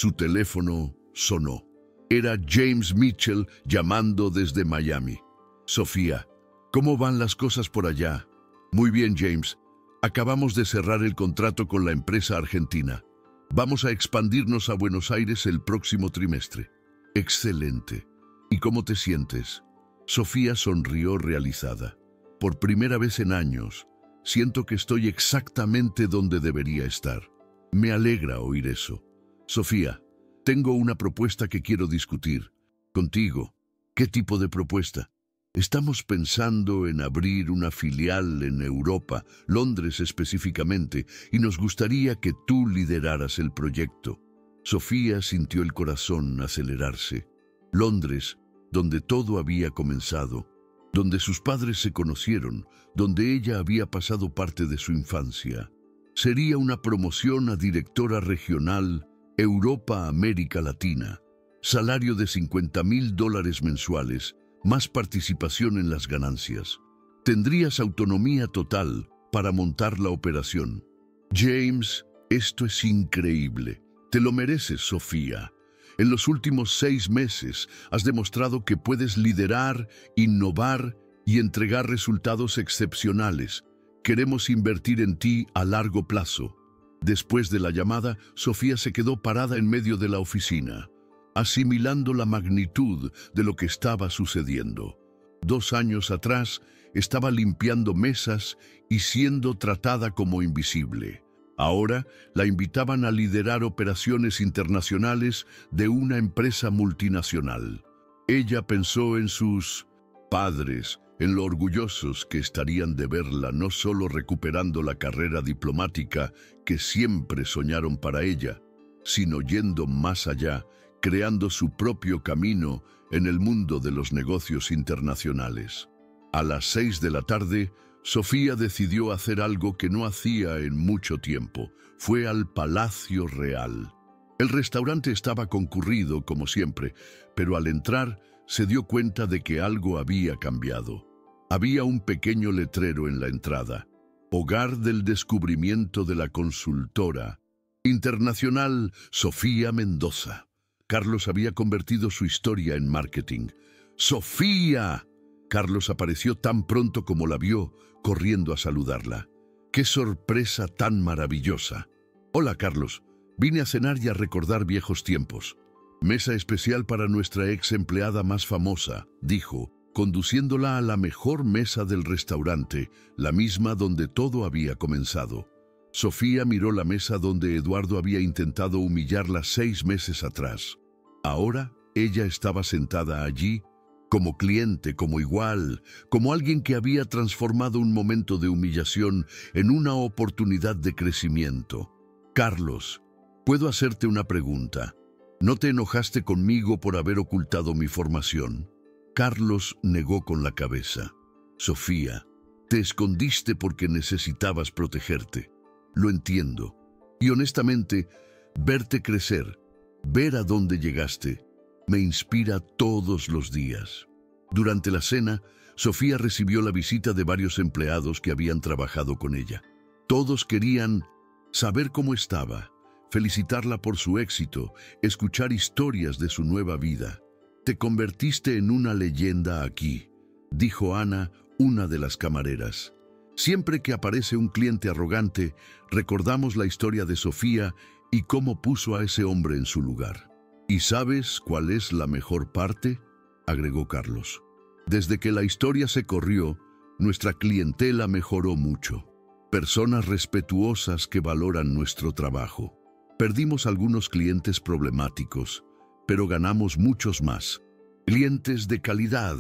A: Su teléfono sonó. Era James Mitchell llamando desde Miami. Sofía, ¿cómo van las cosas por allá? Muy bien, James. Acabamos de cerrar el contrato con la empresa argentina. Vamos a expandirnos a Buenos Aires el próximo trimestre. Excelente. ¿Y cómo te sientes? Sofía sonrió realizada. Por primera vez en años, siento que estoy exactamente donde debería estar. Me alegra oír eso. Sofía, tengo una propuesta que quiero discutir contigo. ¿Qué tipo de propuesta? Estamos pensando en abrir una filial en Europa, Londres específicamente, y nos gustaría que tú lideraras el proyecto. Sofía sintió el corazón acelerarse. Londres, donde todo había comenzado, donde sus padres se conocieron, donde ella había pasado parte de su infancia. Sería una promoción a directora regional Europa-América Latina, salario de $50,000 mensuales, más participación en las ganancias. Tendrías autonomía total para montar la operación. James, esto es increíble. Te lo mereces, Sofía. En los últimos 6 meses has demostrado que puedes liderar, innovar y entregar resultados excepcionales. Queremos invertir en ti a largo plazo. Después de la llamada, Sofía se quedó parada en medio de la oficina, asimilando la magnitud de lo que estaba sucediendo. 2 años atrás, estaba limpiando mesas y siendo tratada como invisible. Ahora la invitaban a liderar operaciones internacionales de una empresa multinacional. Ella pensó en sus padres, en lo orgullosos que estarían de verla no solo recuperando la carrera diplomática que siempre soñaron para ella, sino yendo más allá, creando su propio camino en el mundo de los negocios internacionales. A las 6 de la tarde, Sofía decidió hacer algo que no hacía en mucho tiempo. Fue al Palacio Real. El restaurante estaba concurrido, como siempre, pero al entrar se dio cuenta de que algo había cambiado. Había un pequeño letrero en la entrada: Hogar del descubrimiento de la consultora internacional Sofía Mendoza. Carlos había convertido su historia en marketing. ¡Sofía! Carlos apareció tan pronto como la vio, corriendo a saludarla. ¡Qué sorpresa tan maravillosa! Hola, Carlos. Vine a cenar y a recordar viejos tiempos. Mesa especial para nuestra ex empleada más famosa, dijo, conduciéndola a la mejor mesa del restaurante, la misma donde todo había comenzado. Sofía miró la mesa donde Eduardo había intentado humillarla 6 meses atrás. Ahora ella estaba sentada allí, como cliente, como igual, como alguien que había transformado un momento de humillación en una oportunidad de crecimiento. Carlos, ¿puedo hacerte una pregunta? ¿No te enojaste conmigo por haber ocultado mi formación? Carlos negó con la cabeza. Sofía, te escondiste porque necesitabas protegerte. Lo entiendo. Y honestamente, verte crecer, ver a dónde llegaste, me inspira todos los días. Durante la cena, Sofía recibió la visita de varios empleados que habían trabajado con ella. Todos querían saber cómo estaba, felicitarla por su éxito, escuchar historias de su nueva vida. Te convertiste en una leyenda aquí, dijo Ana, una de las camareras. Siempre que aparece un cliente arrogante, recordamos la historia de Sofía y cómo puso a ese hombre en su lugar. ¿Y sabes cuál es la mejor parte?, agregó Carlos. Desde que la historia se corrió, nuestra clientela mejoró mucho. Personas respetuosas que valoran nuestro trabajo. Perdimos algunos clientes problemáticos, pero ganamos muchos más. Clientes de calidad.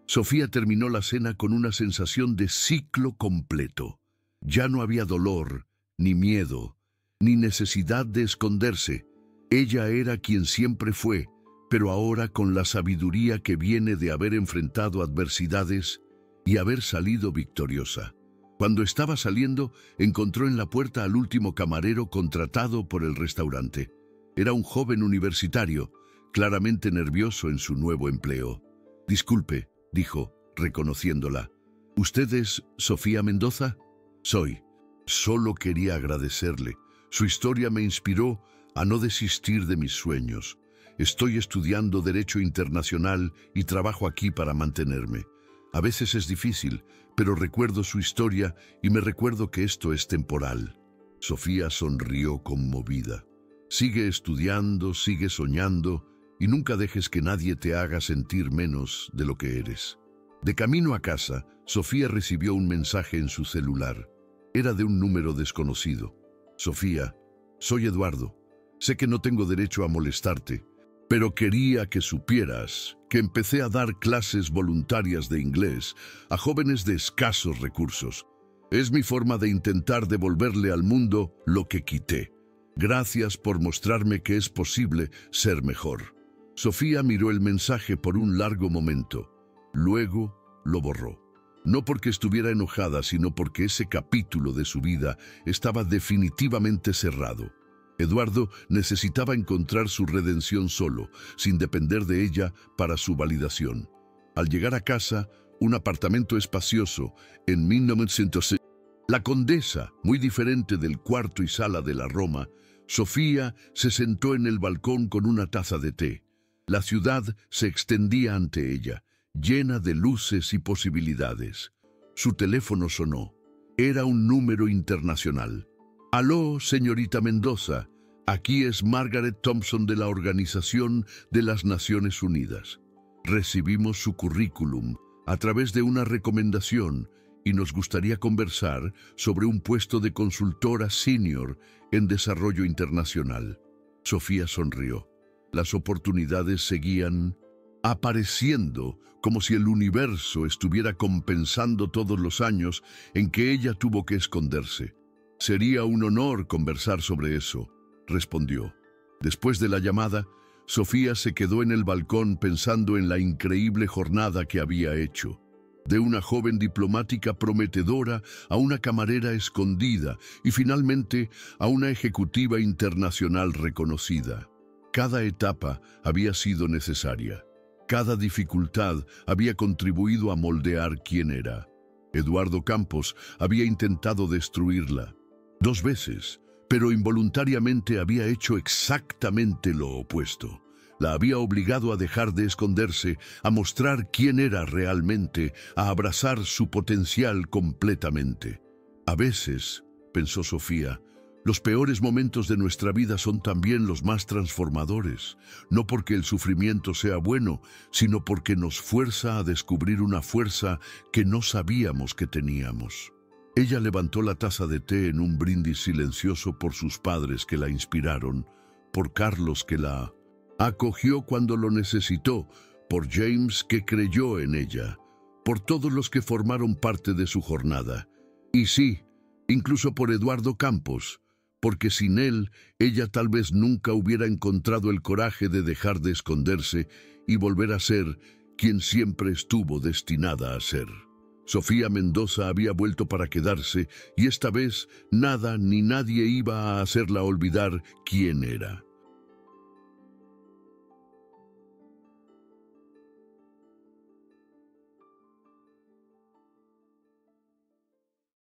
A: Sofía terminó la cena con una sensación de ciclo completo. Ya no había dolor, ni miedo, ni necesidad de esconderse. Ella era quien siempre fue, pero ahora con la sabiduría que viene de haber enfrentado adversidades y haber salido victoriosa. Cuando estaba saliendo, encontró en la puerta al último camarero contratado por el restaurante. Era un joven universitario, claramente nervioso en su nuevo empleo. Disculpe, dijo, reconociéndola. ¿Usted es Sofía Mendoza? Soy. Solo quería agradecerle. Su historia me inspiró a no desistir de mis sueños. Estoy estudiando Derecho Internacional y trabajo aquí para mantenerme. A veces es difícil, pero recuerdo su historia y me recuerdo que esto es temporal. Sofía sonrió conmovida. Sigue estudiando, sigue soñando y nunca dejes que nadie te haga sentir menos de lo que eres. De camino a casa, Sofía recibió un mensaje en su celular. Era de un número desconocido. Sofía, soy Eduardo. Sé que no tengo derecho a molestarte, pero quería que supieras que empecé a dar clases voluntarias de inglés a jóvenes de escasos recursos. Es mi forma de intentar devolverle al mundo lo que quité. Gracias por mostrarme que es posible ser mejor. Sofía miró el mensaje por un largo momento. Luego lo borró. No porque estuviera enojada, sino porque ese capítulo de su vida estaba definitivamente cerrado. Eduardo necesitaba encontrar su redención solo, sin depender de ella para su validación. Al llegar a casa, un apartamento espacioso, en 1906, la Condesa, muy diferente del cuarto y sala de la Roma, Sofía se sentó en el balcón con una taza de té. La ciudad se extendía ante ella, llena de luces y posibilidades. Su teléfono sonó. Era un número internacional. «Aló, señorita Mendoza. Aquí es Margaret Thompson de la Organización de las Naciones Unidas. Recibimos su currículum a través de una recomendación y nos gustaría conversar sobre un puesto de consultora senior en desarrollo internacional». Sofía sonrió. Las oportunidades seguían apareciendo como si el universo estuviera compensando todos los años en que ella tuvo que esconderse. «Sería un honor conversar sobre eso», respondió. Después de la llamada, Sofía se quedó en el balcón pensando en la increíble jornada que había hecho. De una joven diplomática prometedora a una camarera escondida y finalmente a una ejecutiva internacional reconocida. Cada etapa había sido necesaria. Cada dificultad había contribuido a moldear quién era. Eduardo Campos había intentado destruirla 2 veces, pero involuntariamente había hecho exactamente lo opuesto. La había obligado a dejar de esconderse, a mostrar quién era realmente, a abrazar su potencial completamente. A veces, pensó Sofía, los peores momentos de nuestra vida son también los más transformadores, no porque el sufrimiento sea bueno, sino porque nos fuerza a descubrir una fuerza que no sabíamos que teníamos. Ella levantó la taza de té en un brindis silencioso por sus padres que la inspiraron, por Carlos que la acogió cuando lo necesitó, por James que creyó en ella, por todos los que formaron parte de su jornada. Y sí, incluso por Eduardo Campos, porque sin él, ella tal vez nunca hubiera encontrado el coraje de dejar de esconderse y volver a ser quien siempre estuvo destinada a ser. Sofía Mendoza había vuelto para quedarse y esta vez nada ni nadie iba a hacerla olvidar quién era.